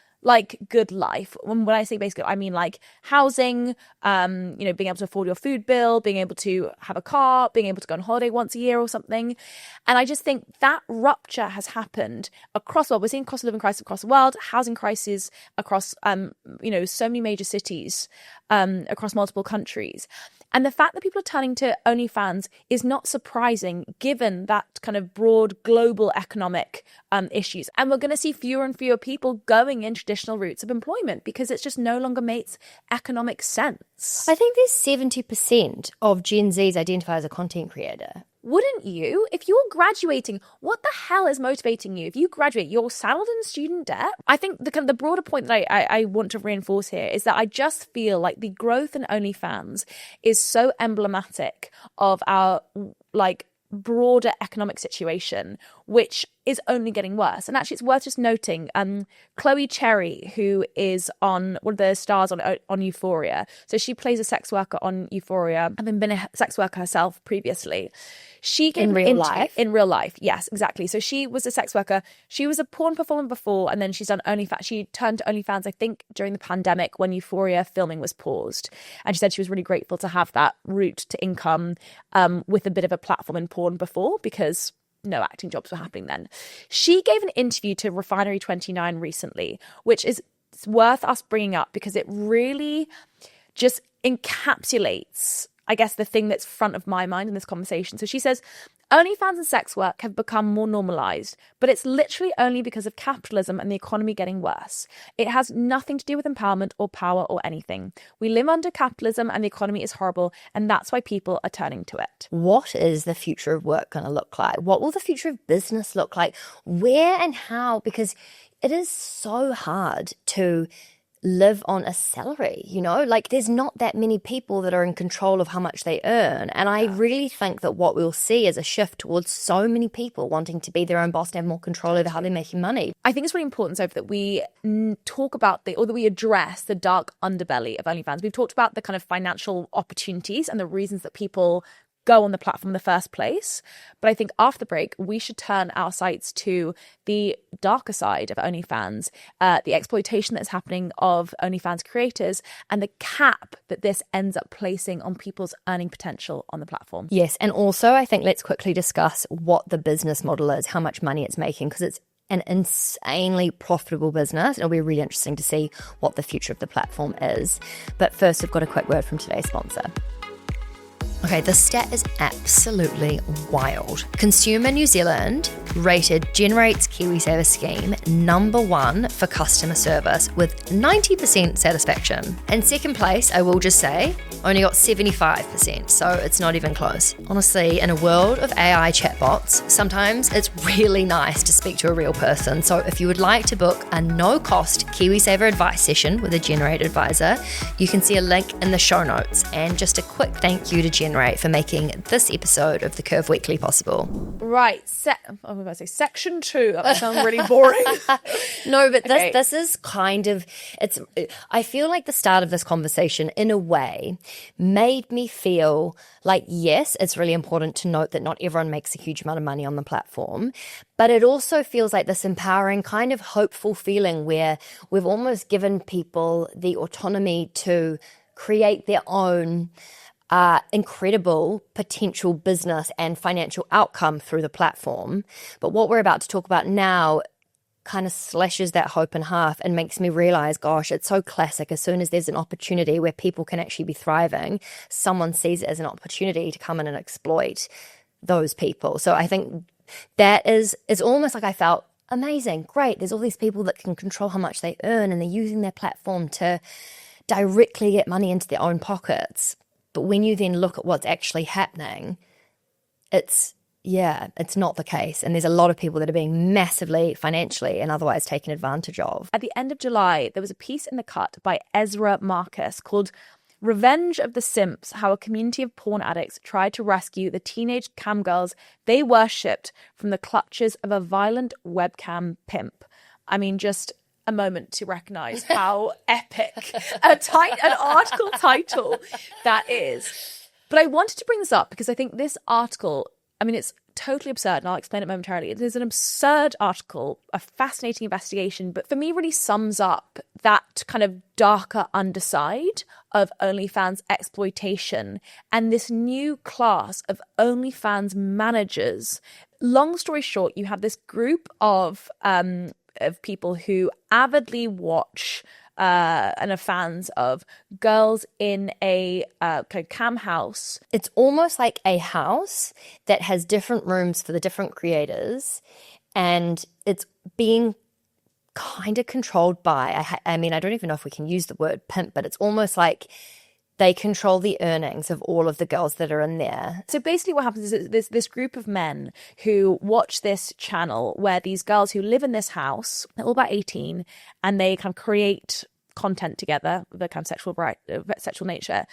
good life. When I say basic, I mean housing, being able to afford your food bill, being able to have a car, being able to go on holiday once a year or something. And I just think that rupture has happened across the world. We're seeing cost of living crisis across the world, housing crisis across, so many major cities across multiple countries. And the fact that people are turning to OnlyFans is not surprising given that kind of broad global economic issues. And we're going to see fewer and fewer people going in traditional routes of employment because it just no longer makes economic sense. I think there's 70% of Gen Zs identify as a content creator. Wouldn't you? If you're graduating, what the hell is motivating you? If you graduate, you're saddled in student debt. I think the broader point that I want to reinforce here is that I just feel like the growth in OnlyFans is so emblematic of our broader economic situation, which is only getting worse. And actually, it's worth just noting, Chloe Cherry, who is one of the stars on Euphoria. So she plays a sex worker on Euphoria, having been a sex worker herself previously. She gave in real life? In real life, yes, exactly. So she was a sex worker. She was a porn performer before, and then she's done OnlyFans. She turned to OnlyFans, I think, during the pandemic when Euphoria filming was paused. And she said she was really grateful to have that route to income with a bit of a platform in porn before, because no acting jobs were happening then. She gave an interview to Refinery 29 recently, which is worth us bringing up because it really just encapsulates, I guess, the thing that's front of my mind in this conversation. So she says, OnlyFans and sex work have become more normalized, but it's literally only because of capitalism and the economy getting worse. It has nothing to do with empowerment or power or anything. We live under capitalism and the economy is horrible, and that's why people are turning to it. What is the future of work going to look like? What will the future of business look like? Where and how? Because it is so hard to live on a salary, there's not that many people that are in control of how much they earn. And I really think that what we'll see is a shift towards so many people wanting to be their own boss and have more control over how they're making money. I think it's really important, Soph, that we talk about that we address the dark underbelly of OnlyFans. We've talked about the kind of financial opportunities and the reasons that people go on the platform in the first place. But I think after the break, we should turn our sights to the darker side of OnlyFans, the exploitation that's happening of OnlyFans creators, and the cap that this ends up placing on people's earning potential on the platform. Yes, and also I think let's quickly discuss what the business model is, how much money it's making, because it's an insanely profitable business. It'll be really interesting to see what the future of the platform is. But first, we've got a quick word from today's sponsor. Okay, this stat is absolutely wild. Consumer New Zealand rated Generate's KiwiSaver scheme number 1 for customer service with 90% satisfaction. And second place, I will just say, only got 75%, so it's not even close. Honestly, in a world of AI chatbots, sometimes it's really nice to speak to a real person. So if you would like to book a no-cost KiwiSaver advice session with a Generate advisor, you can see a link in the show notes. And just a quick thank you to Generate for making this episode of The Curve Weekly possible. Right. I'm going to say section 2. That sounds really boring. No, but this is kind of, I feel like the start of this conversation, in a way, made me feel like, yes, it's really important to note that not everyone makes a huge amount of money on the platform, but it also feels like this empowering, kind of hopeful feeling where we've almost given people the autonomy to create their own incredible potential business and financial outcome through the platform. But what we're about to talk about now kind of slashes that hope in half and makes me realize, gosh, it's so classic. As soon as there's an opportunity where people can actually be thriving, someone sees it as an opportunity to come in and exploit those people. So I think that it's almost like I felt amazing, great. There's all these people that can control how much they earn and they're using their platform to directly get money into their own pockets. But when you then look at what's actually happening, it's not the case. And there's a lot of people that are being massively financially and otherwise taken advantage of. At the end of July, there was a piece in The Cut by Ezra Marcus called Revenge of the Simps, How a Community of Porn Addicts Tried to Rescue the Teenage Cam Girls They Worshipped from the Clutches of a Violent Webcam Pimp. I mean, just a moment to recognize how epic an article title that is. But I wanted to bring this up because I think this article, I mean, it's totally absurd, and I'll explain it momentarily. It is an absurd article, a fascinating investigation, but for me really sums up that kind of darker underside of OnlyFans exploitation and this new class of OnlyFans managers. Long story short, you have this group of people who avidly watch and are fans of girls in a kind of cam house. It's almost like a house that has different rooms for the different creators, and it's being kind of controlled by, I mean, I don't even know if we can use the word pimp, but it's almost like they control the earnings of all of the girls that are in there. So basically what happens is there's this group of men who watch this channel where these girls who live in this house, they're all about 18, and they kind of create content together with a kind of sexual nature.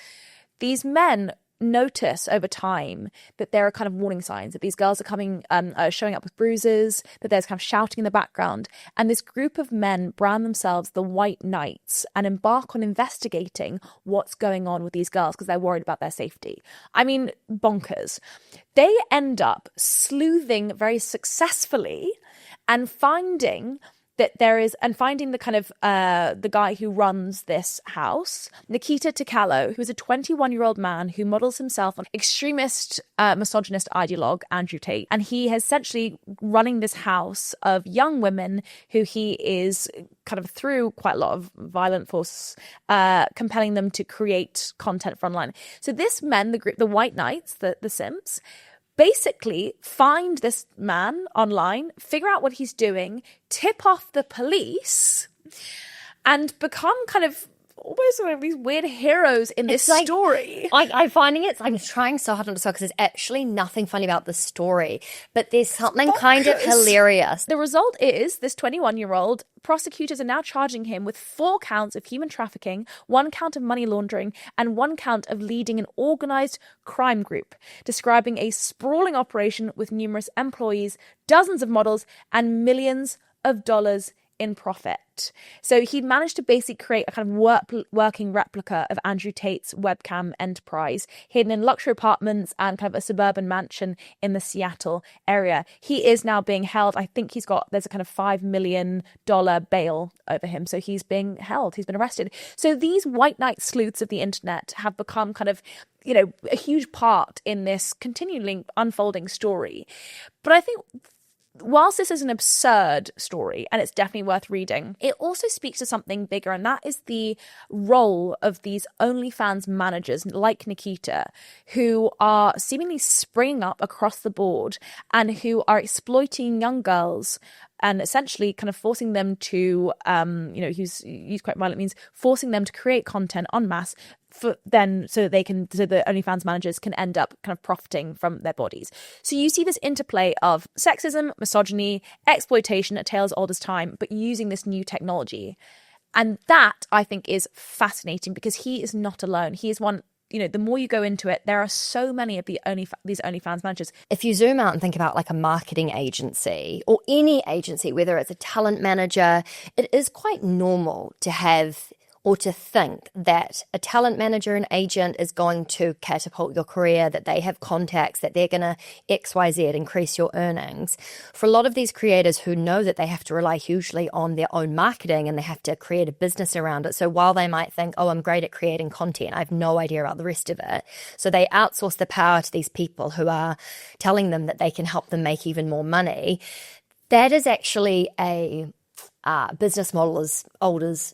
These men notice over time that there are kind of warning signs that these girls are coming, showing up with bruises, that there's kind of shouting in the background. And this group of men brand themselves the White Knights and embark on investigating what's going on with these girls because they're worried about their safety. I mean, bonkers. They end up sleuthing very successfully and finding the kind of the guy who runs this house, Nikita Tikalo, who's a 21-year-old man who models himself on extremist, misogynist ideologue Andrew Tate. And he is essentially running this house of young women who he is kind of through quite a lot of violent force, compelling them to create content for online. So this men, the group, the White Knights, the Simps, basically find this man online, figure out what he's doing, tip off the police, and become kind of almost one of these weird heroes in this story. I'm finding I'm trying so hard not to stop because there's actually nothing funny about the story, but there's something kind of hilarious. The result is this 21-year-old, prosecutors are now charging him with 4 counts of human trafficking, 1 count of money laundering, and 1 count of leading an organised crime group, describing a sprawling operation with numerous employees, dozens of models, and millions of dollars in profit. So he'd managed to basically create a kind of working replica of Andrew Tate's webcam enterprise, hidden in luxury apartments and kind of a suburban mansion in the Seattle area. He is now being held. I think there's a kind of $5 million bail over him. So he's being held. He's been arrested. So these White Knight sleuths of the internet have become kind of, a huge part in this continually unfolding story. But I think whilst this is an absurd story and it's definitely worth reading, it also speaks to something bigger, and that is the role of these OnlyFans managers like Nikita, who are seemingly springing up across the board and who are exploiting young girls and essentially kind of forcing them to, use quite violent means, forcing them to create content en masse so the OnlyFans managers can end up kind of profiting from their bodies. So you see this interplay of sexism, misogyny, exploitation, a tale as old as time, but using this new technology. And that, I think, is fascinating because he is not alone. He is one, the more you go into it, there are so many of these OnlyFans managers. If you zoom out and think about like a marketing agency or any agency, whether it's a talent manager, it is quite normal to have or to think that a talent manager and agent is going to catapult your career, that they have contacts, that they're going to XYZ, increase your earnings. For a lot of these creators who know that they have to rely hugely on their own marketing and they have to create a business around it. So while they might think, oh, I'm great at creating content, I have no idea about the rest of it. So they outsource the power to these people who are telling them that they can help them make even more money. That is actually a business model as old as,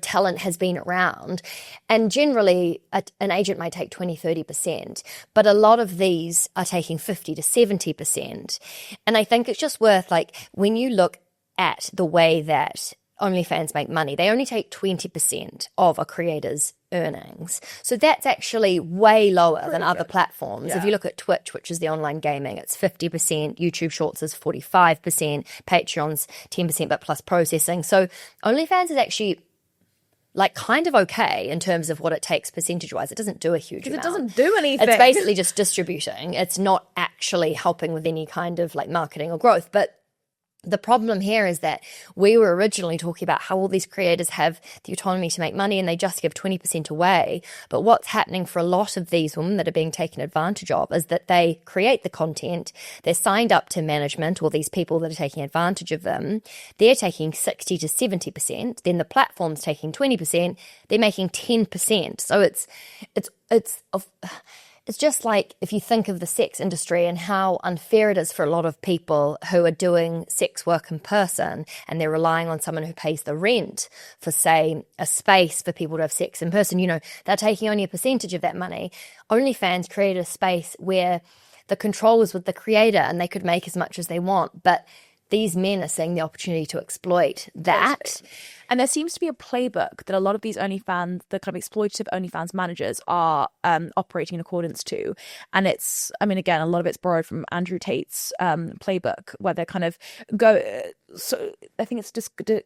talent has been around. And generally, an agent might take 20, 30%, but a lot of these are taking 50 to 70%. And I think it's just worth, when you look at the way that OnlyFans make money, they only take 20% of a creator's earnings. So that's actually way lower than other platforms. Yeah. If you look at Twitch, which is the online gaming, it's 50%, YouTube Shorts is 45%, Patreon's 10%, but plus processing. So OnlyFans is actually kind of okay in terms of what it takes percentage-wise. It doesn't do a huge amount. It doesn't do anything. It's basically just distributing. It's not actually helping with any kind of marketing or growth. But the problem here is that we were originally talking about how all these creators have the autonomy to make money and they just give 20% away. But what's happening for a lot of these women that are being taken advantage of is that they create the content, they're signed up to management or these people that are taking advantage of them. They're taking 60 to 70%. Then the platform's taking 20%. They're making 10%. So it's just like if you think of the sex industry and how unfair it is for a lot of people who are doing sex work in person and they're relying on someone who pays the rent for, say, a space for people to have sex in person. They're taking only a percentage of that money. OnlyFans created a space where the control was with the creator and they could make as much as they want. But these men are seeing the opportunity to exploit that. And there seems to be a playbook that a lot of these OnlyFans, the kind of exploitative OnlyFans managers are operating in accordance to. And it's, again, a lot of it's borrowed from Andrew Tate's playbook, where they're kind of so I think it's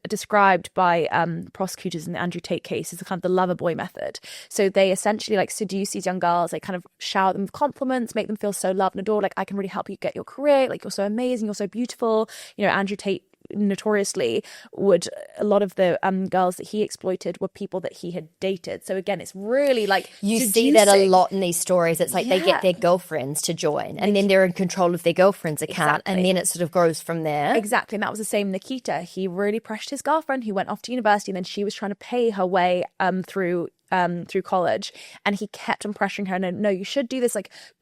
described by prosecutors in the Andrew Tate case as kind of the lover boy method. So they essentially seduce these young girls, they kind of shower them with compliments, make them feel so loved and adored, I can really help you get your career, you're so amazing, you're so beautiful. Andrew Tate notoriously a lot of the girls that he exploited were people that he had dated. So again, it's really you see that a lot in these stories. It's they get their girlfriends to join and then they're in control of their girlfriend's account. Exactly. And then it sort of grows from there. Exactly. And that was the same Nikita. He really pressured his girlfriend who went off to university and then she was trying to pay her way through college, and he kept on pressuring her, no, you should do this,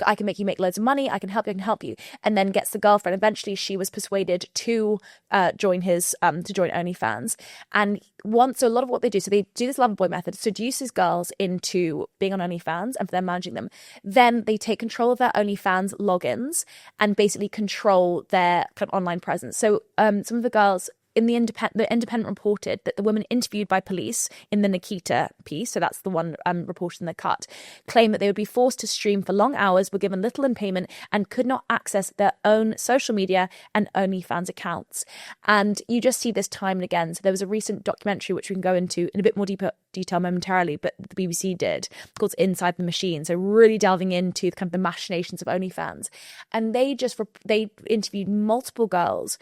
I can make you make loads of money, I can help you, and then gets the girlfriend. Eventually she was persuaded to join OnlyFans. And so a lot of what they do, so they do this lover boy method, seduces girls into being on OnlyFans and for them managing them. Then they take control of their OnlyFans logins and basically control their kind of online presence. So some of the girls in the Independent reported that the women interviewed by police in the Nikita piece, so that's the one reported in the cut, claimed that they would be forced to stream for long hours, were given little in payment, and could not access their own social media and OnlyFans accounts. And you just see this time and again. So there was a recent documentary, which we can go into in a bit more detail momentarily, but the BBC did, called Inside the Machine. So really delving into kind of the machinations of OnlyFans. And they interviewed multiple girls,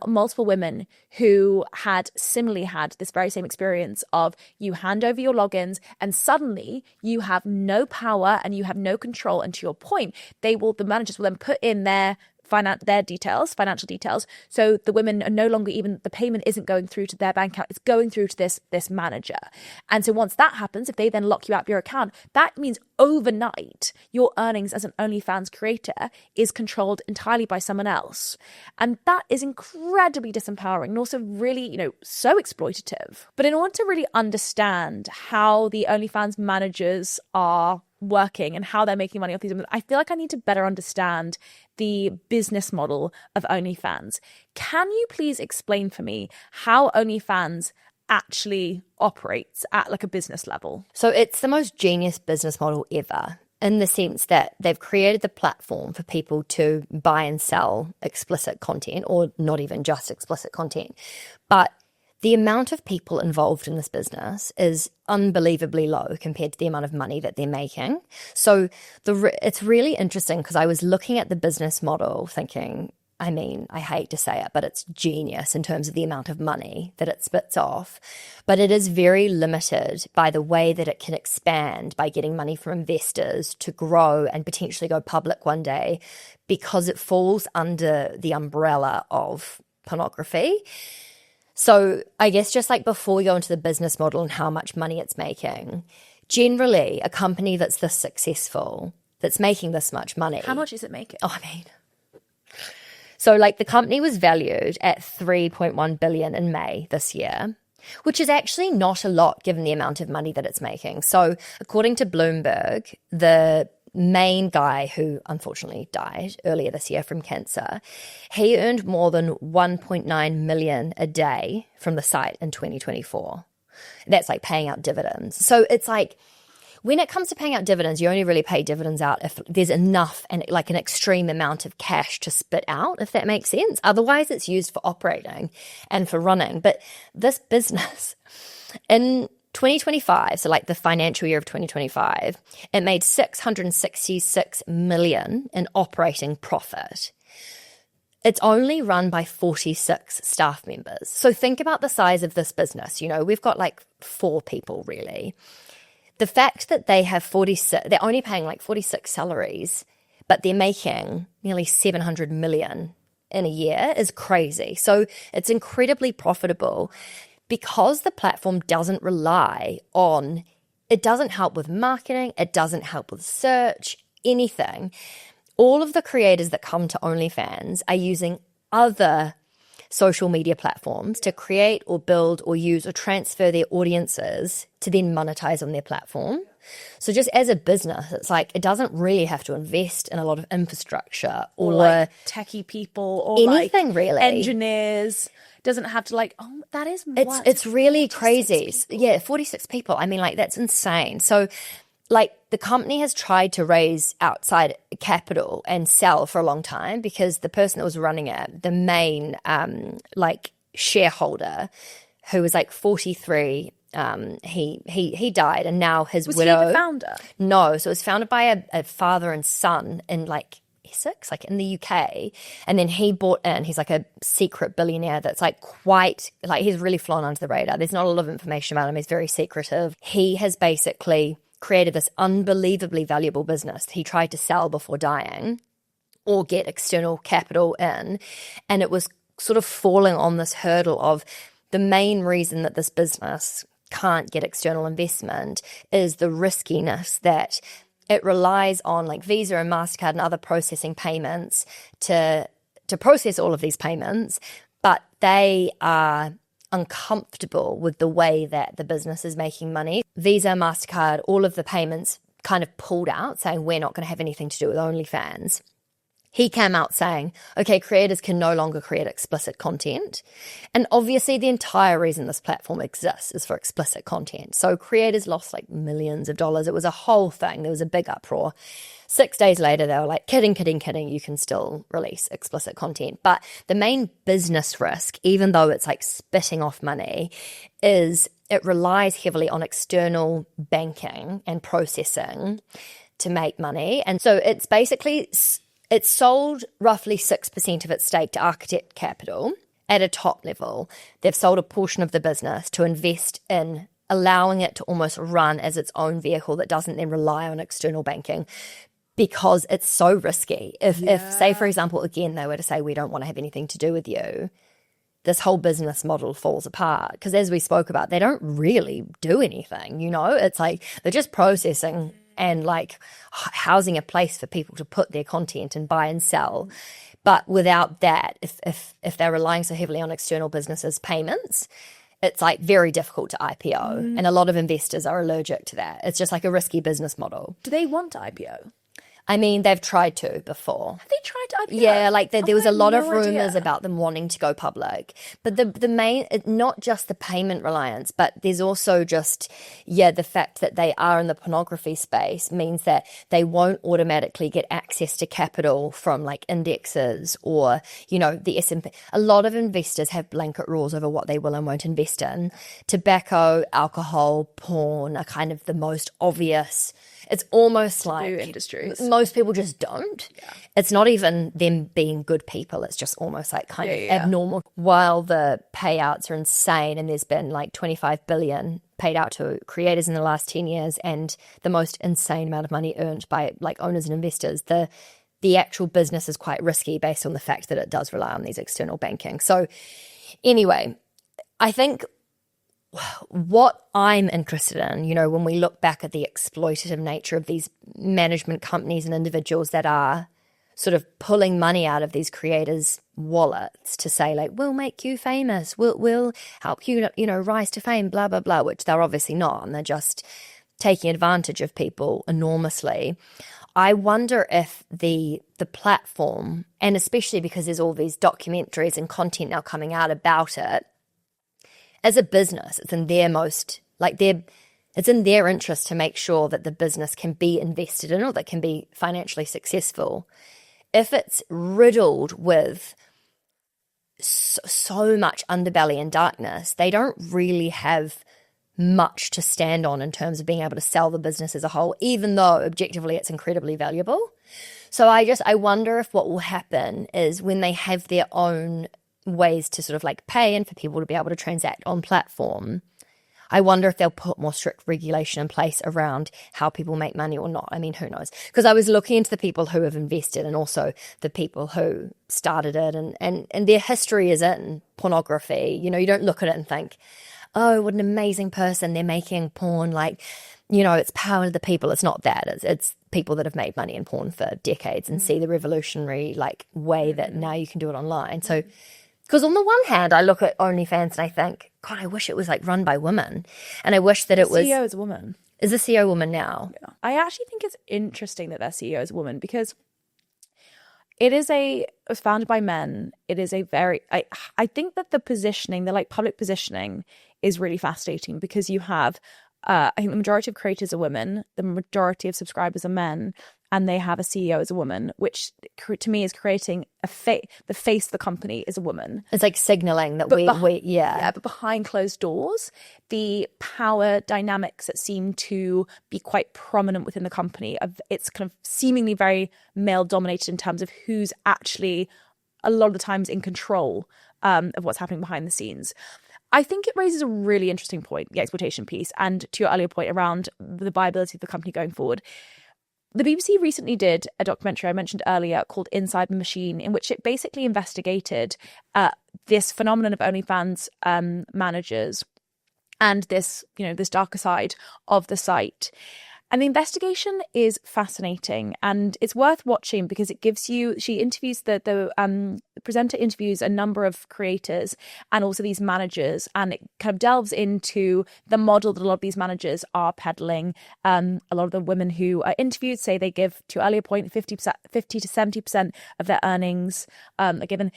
multiple women who had similarly had this very same experience of you hand over your logins and suddenly you have no power and you have no control. And to your point, the managers will then put in their their details, financial details. So the women are no longer, even the payment isn't going through to their bank account, it's going through to this manager. And so once that happens, if they then lock you out of your account, that means overnight your earnings as an OnlyFans creator is controlled entirely by someone else. And that is incredibly disempowering and also really, so exploitative. But in order to really understand how the OnlyFans managers are working and how they're making money off these women, I feel like I need to better understand the business model of OnlyFans. Can you please explain for me how OnlyFans actually operates at like a business level? So it's the most genius business model ever, in the sense that they've created the platform for people to buy and sell explicit content, or not even just explicit content. But the amount of people involved in this business is unbelievably low compared to the amount of money that they're making. So it's really interesting, because I was looking at the business model thinking, I mean, I hate to say it, but it's genius in terms of the amount of money that it spits off. But it is very limited by the way that it can expand by getting money from investors to grow and potentially go public one day, because it falls under the umbrella of pornography. So I guess just like before we go into the business model and how much money it's making, generally a company that's this successful, that's making this much money. How much is it making? So like the company was valued at 3.1 billion in May this year, which is actually not a lot given the amount of money that it's making. So according to Bloomberg, the main guy who unfortunately died earlier this year from cancer, he earned more than 1.9 million a day from the site in 2024. That's like paying out dividends. So it's like, when it comes to paying out dividends, you only really pay dividends out if there's enough and like an extreme amount of cash to spit out, if that makes sense. Otherwise, it's used for operating and for running. But this business, in 2025, so like the financial year of 2025, it made 666 million in operating profit. It's only run by 46 staff members. So think about the size of this business. We've got like 4 people really. The fact that they have 46, they're only paying like 46 salaries, but they're making nearly 700 million in a year is crazy. So it's incredibly profitable, because the platform doesn't rely on, it doesn't help with marketing, it doesn't help with search, anything. All of the creators that come to OnlyFans are using other social media platforms to create or build or use or transfer their audiences to then monetize on their platform. So just as a business, it's like it doesn't really have to invest in a lot of infrastructure or like techie people or anything like really. Engineers. Doesn't have to that is what? It's really crazy. People. Yeah, 46 people. I mean, like that's insane. So like the company has tried to raise outside capital and sell for a long time, because the person that was running it, the main shareholder, who was like 43, he died, and now his widow. Was he the founder? No, so it was founded by a father and son in like Essex, like in the UK, and then he bought in. He's like a secret billionaire that's like quite like, he's really flown under the radar. There's not a lot of information about him. He's very secretive. He has basically created this unbelievably valuable business he tried to sell before dying or get external capital in, and it was sort of falling on this hurdle of the main reason that this business can't get external investment is the riskiness that it relies on like Visa and MasterCard and other processing payments to process all of these payments, but they are uncomfortable with the way that the business is making money. Visa, MasterCard, all of the payments kind of pulled out, saying we're not going to have anything to do with OnlyFans. He came out saying, okay, creators can no longer create explicit content. And obviously the entire reason this platform exists is for explicit content. So creators lost like millions of dollars. It was a whole thing. There was a big uproar. 6 days later, they were like, kidding, you can still release explicit content. But the main business risk, even though it's like spitting off money, is it relies heavily on external banking and processing to make money. And so it's basically... It sold roughly 6% of its stake to Architect Capital at a top level. They've sold a portion of the business to invest in allowing it to almost run as its own vehicle that doesn't then rely on external banking, because it's so risky. If say, for example, again, they were to say, we don't want to have anything to do with you, this whole business model falls apart. Because as we spoke about, they don't really do anything, you know? It's like they're just processing and like housing a place for people to put their content and buy and sell. But without that, if they're relying so heavily on external businesses' payments, it's like very difficult to IPO. And a lot of investors are allergic to that. It's just like a risky business model. Do they want to IPO? I mean, they've tried to before. Have they tried to IPO? Yeah, like there was a lot of rumors idea. about them wanting to go public. But the main, not just the payment reliance, but there's also just, the fact that they are in the pornography space means that they won't automatically get access to capital from like indexes or, you know, the S&P. A lot of investors have blanket rules over what they will and won't invest in. Tobacco, alcohol, porn are kind of the most obvious. It's almost like industries. Most people just don't. Yeah. It's not even them being good people. It's just almost like kind of abnormal. While the payouts are insane, and there's been like 25 billion paid out to creators in the last 10 years and the most insane amount of money earned by like owners and investors, the actual business is quite risky based on the fact that it does rely on these external banking. So anyway, I think what I'm interested in, you know, when we look back at the exploitative nature of these management companies and individuals that are sort of pulling money out of these creators' wallets to say, like, we'll make you famous, we'll help you, you know, rise to fame, blah, blah, blah, which they're obviously not, and they're just taking advantage of people enormously. I wonder if the platform, and especially because there's all these documentaries and content now coming out about it, as a business, it's in their it's in their interest to make sure that the business can be invested in or that can be financially successful. If it's riddled with so much underbelly and darkness, they don't really have much to stand on in terms of being able to sell the business as a whole, even though objectively it's incredibly valuable. So I wonder if what will happen is when they have their own ways to sort of like pay and for people to be able to transact on platform, I wonder if they'll put more strict regulation in place around how people make money or not. I mean, who knows? Because I was looking into the people who have invested and also the people who started it, and their history is in pornography. You know, you don't look at it and think, oh, what an amazing person, they're making porn, like, you know, it's power to the people. It's not that. It's people that have made money in porn for decades and see the revolutionary like way that now you can do it online. So because on the one hand, I look at OnlyFans and I think, God, I wish it was like run by women. And I wish that it was... The CEO is a woman. Is the CEO a woman now? Yeah. I actually think it's interesting that their CEO is a woman because it was founded by men. It is a very... I think that the positioning, the like public positioning is really fascinating because you have... I think the majority of creators are women. The majority of subscribers are men. And they have a CEO as a woman, which to me is creating the face of the company is a woman. It's like signaling that but behind closed doors, the power dynamics that seem to be quite prominent within the company, it's kind of seemingly very male dominated in terms of who's actually a lot of the times in control of what's happening behind the scenes. I think it raises a really interesting point, the exploitation piece, and to your earlier point around the viability of the company going forward. The BBC recently did a documentary I mentioned earlier called Inside the Machine, in which it basically investigated this phenomenon of OnlyFans managers and this darker side of the site. And the investigation is fascinating and it's worth watching because it gives you, she interviews, the presenter interviews a number of creators and also these managers, and it kind of delves into the model that a lot of these managers are peddling. A lot of the women who are interviewed say they give, to earlier point, 50 to 70% of their earnings are given.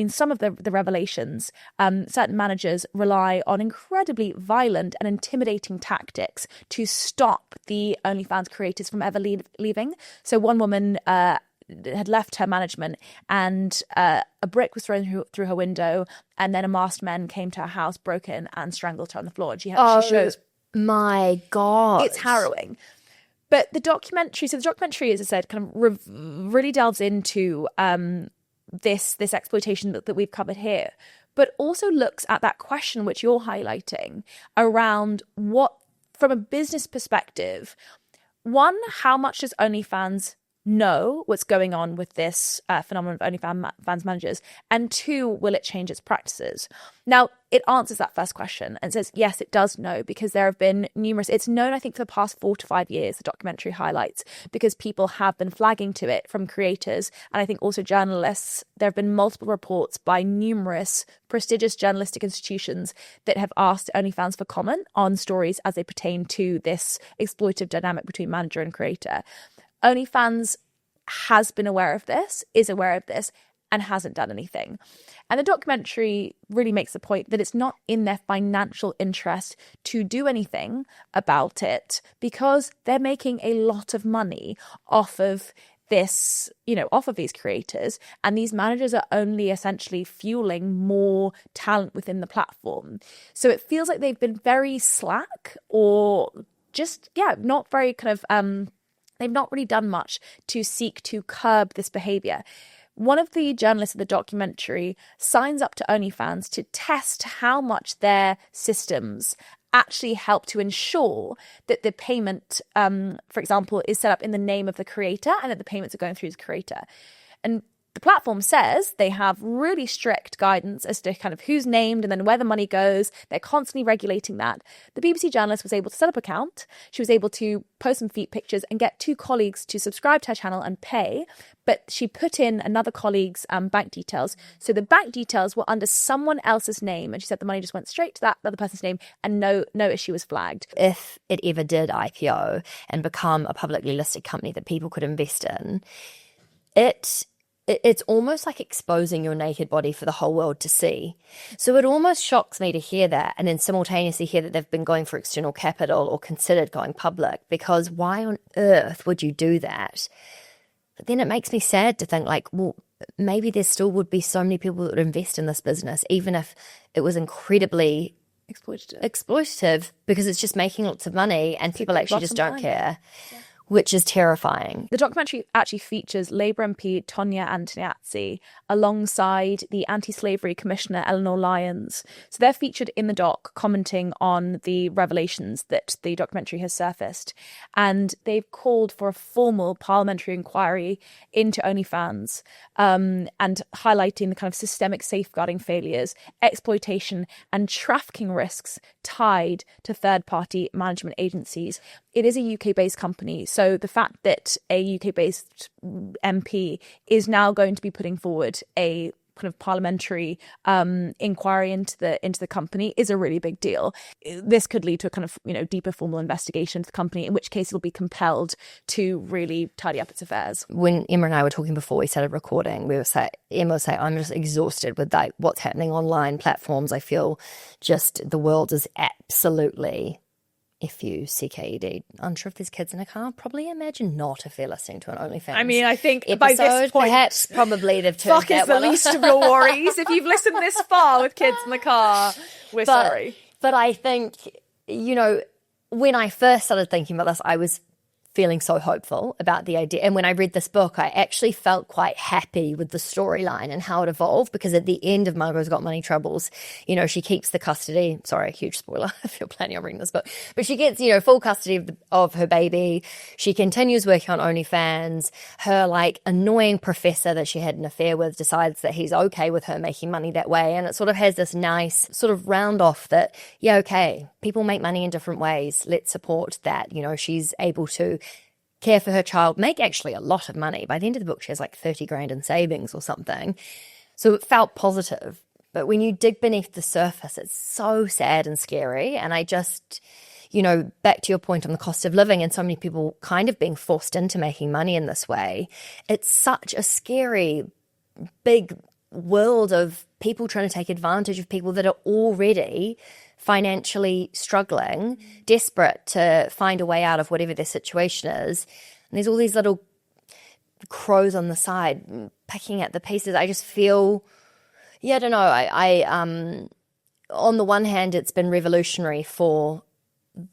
Some of the revelations, certain managers rely on incredibly violent and intimidating tactics to stop the OnlyFans creators from ever leaving. So one woman had left her management and a brick was thrown through her window, and then a masked man came to her house, broke in and strangled her on the floor. And she shows... my God. It's harrowing. But the documentary, as I said, kind of really delves into... this exploitation that we've covered here, but also looks at that question which you're highlighting around what, from a business perspective, one, how much does OnlyFans know what's going on with this phenomenon of OnlyFans managers? And two, will it change its practices? Now, it answers that first question and says, yes, it does know, because there have been numerous, it's known, I think, for the past 4 to 5 years, the documentary highlights, because people have been flagging to it from creators and I think also journalists. There have been multiple reports by numerous prestigious journalistic institutions that have asked OnlyFans for comment on stories as they pertain to this exploitative dynamic between manager and creator. OnlyFans has been aware of this, is aware of this, and hasn't done anything. And the documentary really makes the point that it's not in their financial interest to do anything about it, because they're making a lot of money off of this, off of these creators. And these managers are only essentially fueling more talent within the platform. So it feels like they've been very slack, or just, not very kind of, they've not really done much to seek to curb this behavior. One of the journalists of the documentary signs up to OnlyFans to test how much their systems actually help to ensure that the payment, for example, is set up in the name of the creator and that the payments are going through the creator. And the platform says they have really strict guidance as to kind of who's named and then where the money goes. They're constantly regulating that. The BBC journalist was able to set up an account. She was able to post some feet pictures and get 2 colleagues to subscribe to her channel and pay. But she put in another colleague's bank details. So the bank details were under someone else's name. And she said the money just went straight to that other person's name and no issue was flagged. If it ever did IPO and become a publicly listed company that people could invest in, it's almost like exposing your naked body for the whole world to see. So it almost shocks me to hear that, and then simultaneously hear that they've been going for external capital or considered going public, because why on earth would you do that? But then it makes me sad to think, like, well, maybe there still would be so many people that would invest in this business, even if it was incredibly exploitative, because it's just making lots of money and people actually just don't care. Yeah. Which is terrifying. The documentary actually features Labour MP Tonya Antoniazzi alongside the Anti-Slavery Commissioner Eleanor Lyons. So they're featured in the doc commenting on the revelations that the documentary has surfaced. And they've called for a formal parliamentary inquiry into OnlyFans and highlighting the kind of systemic safeguarding failures, exploitation and trafficking risks tied to third-party management agencies. It is a UK-based company, so the fact that a UK-based MP is now going to be putting forward a kind of parliamentary inquiry into the company is a really big deal. This could lead to a kind of deeper formal investigation of the company, in which case it'll be compelled to really tidy up its affairs. When Emma and I were talking before we started recording, Emma was saying, I'm just exhausted with what's happening online platforms. I feel just the world is absolutely F-U-C-K-E-D. Unsure if there's kids in a car. Probably imagine not if they're listening to an OnlyFans. I mean, I think episode, by this point, perhaps probably they've turned fuck is the least of your worries. If you've listened this far with kids in the car, we're sorry. But I think, when I first started thinking about this, I was feeling so hopeful about the idea. And when I read this book, I actually felt quite happy with the storyline and how it evolved, because at the end of Margot's Got Money Troubles, she keeps the custody. Sorry, huge spoiler if you're planning on reading this book. But she gets, full custody of her baby. She continues working on OnlyFans. Her, annoying professor that she had an affair with decides that he's okay with her making money that way. And it sort of has this nice sort of round off that, okay, people make money in different ways. Let's support that. She's able to care for her child, make actually a lot of money. By the end of the book, she has 30 grand in savings or something. So it felt positive. But when you dig beneath the surface, it's so sad and scary. And I just, back to your point on the cost of living and so many people kind of being forced into making money in this way, it's such a scary, big world of people trying to take advantage of people that are already financially struggling, desperate to find a way out of whatever their situation is. And there's all these little crows on the side picking at the pieces. I just feel, I don't know. I on the one hand, it's been revolutionary for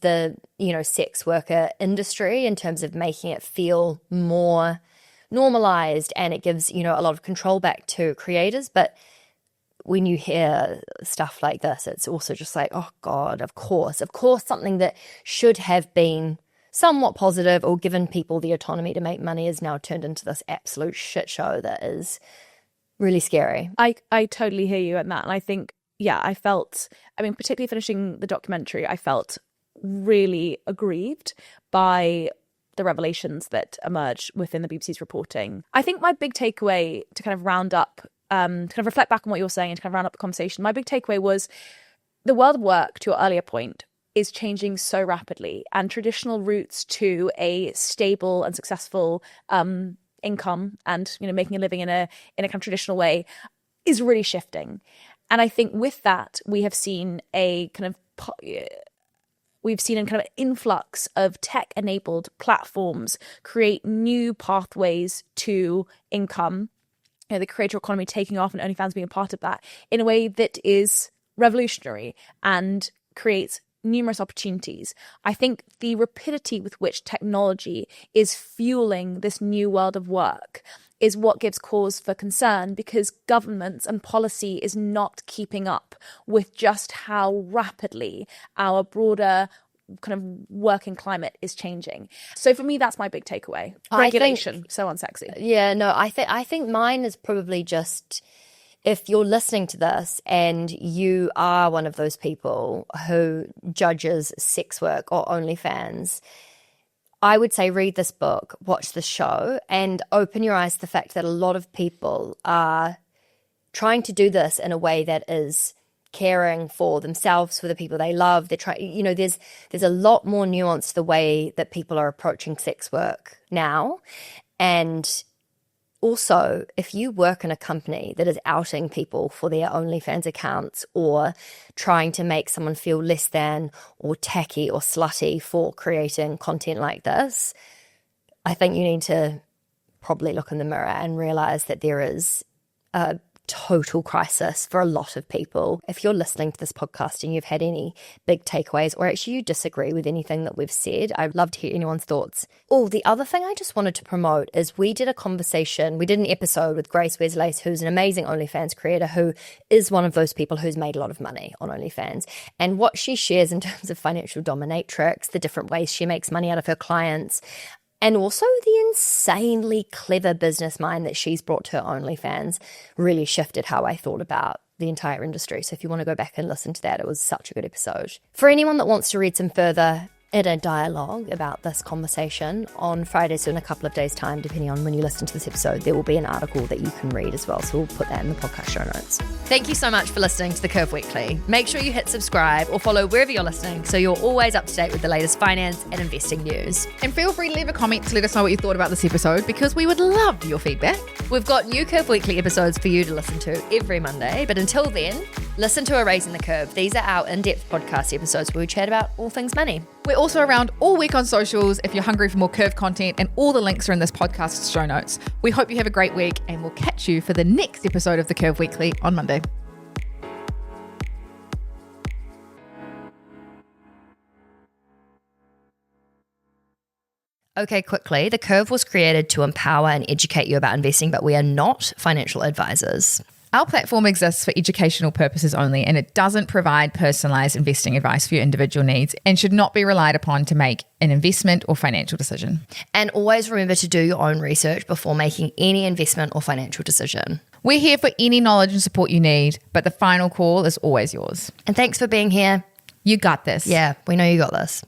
the, sex worker industry in terms of making it feel more normalized, and it gives, a lot of control back to creators. But when you hear stuff like this, it's also just oh God, of course, something that should have been somewhat positive or given people the autonomy to make money is now turned into this absolute shit show that is really scary. I totally hear you on that. And I think, I felt, particularly finishing the documentary, I felt really aggrieved by the revelations that emerged within the BBC's reporting. I think my big takeaway to kind of round up, to kind of reflect back on what you're saying and to kind of round up the conversation, my big takeaway was the world of work, to your earlier point, is changing so rapidly, and traditional routes to a stable and successful income and making a living in a kind of traditional way is really shifting. And I think with that we have seen a kind of influx of tech-enabled platforms create new pathways to income. The creator economy taking off and OnlyFans being a part of that in a way that is revolutionary and creates numerous opportunities. I think the rapidity with which technology is fueling this new world of work is what gives cause for concern, because governments and policy is not keeping up with just how rapidly our broader kind of working climate is changing. So for me, that's my big takeaway. Regulation, so unsexy. Yeah, no, I think mine is probably just, if you're listening to this and you are one of those people who judges sex work or OnlyFans, I would say read this book, watch the show, and open your eyes to the fact that a lot of people are trying to do this in a way that is caring for themselves, for the people they love. They're trying, there's a lot more nuance to the way that people are approaching sex work now. And also, if you work in a company that is outing people for their OnlyFans accounts or trying to make someone feel less than or tacky or slutty for creating content like this, I think you need to probably look in the mirror and realize that there is a total crisis for a lot of people. If you're listening to this podcast and you've had any big takeaways, or actually you disagree with anything that we've said, I'd love to hear anyone's thoughts. Oh, the other thing I just wanted to promote is we did an episode with Grace Weslace, who's an amazing OnlyFans creator who is one of those people who's made a lot of money on OnlyFans. And what she shares in terms of financial dominatrix, the different ways she makes money out of her clients, and also the insanely clever business mind that she's brought to her OnlyFans really shifted how I thought about the entire industry. So if you want to go back and listen to that, it was such a good episode. For anyone that wants to read some further inner dialogue about this conversation, on Friday, so in a couple of days' time, depending on when you listen to this episode, there will be an article that you can read as well. So we'll put that in the podcast show notes. Thank you so much for listening to The Curve Weekly. Make sure you hit subscribe or follow wherever you're listening so you're always up to date with the latest finance and investing news. And feel free to leave a comment to let us know what you thought about this episode, because we would love your feedback. We've got new Curve Weekly episodes for you to listen to every Monday. But until then, listen to Erasing the Curve. These are our in-depth podcast episodes where we chat about all things money. We're also around all week on socials if you're hungry for more Curve content, and all the links are in this podcast's show notes. We hope you have a great week, and we'll catch you for the next episode of The Curve Weekly on Monday. Okay, quickly, The Curve was created to empower and educate you about investing, but we are not financial advisors. Our platform exists for educational purposes only, and it doesn't provide personalised investing advice for your individual needs and should not be relied upon to make an investment or financial decision. And always remember to do your own research before making any investment or financial decision. We're here for any knowledge and support you need, but the final call is always yours. And thanks for being here. You got this. Yeah, we know you got this.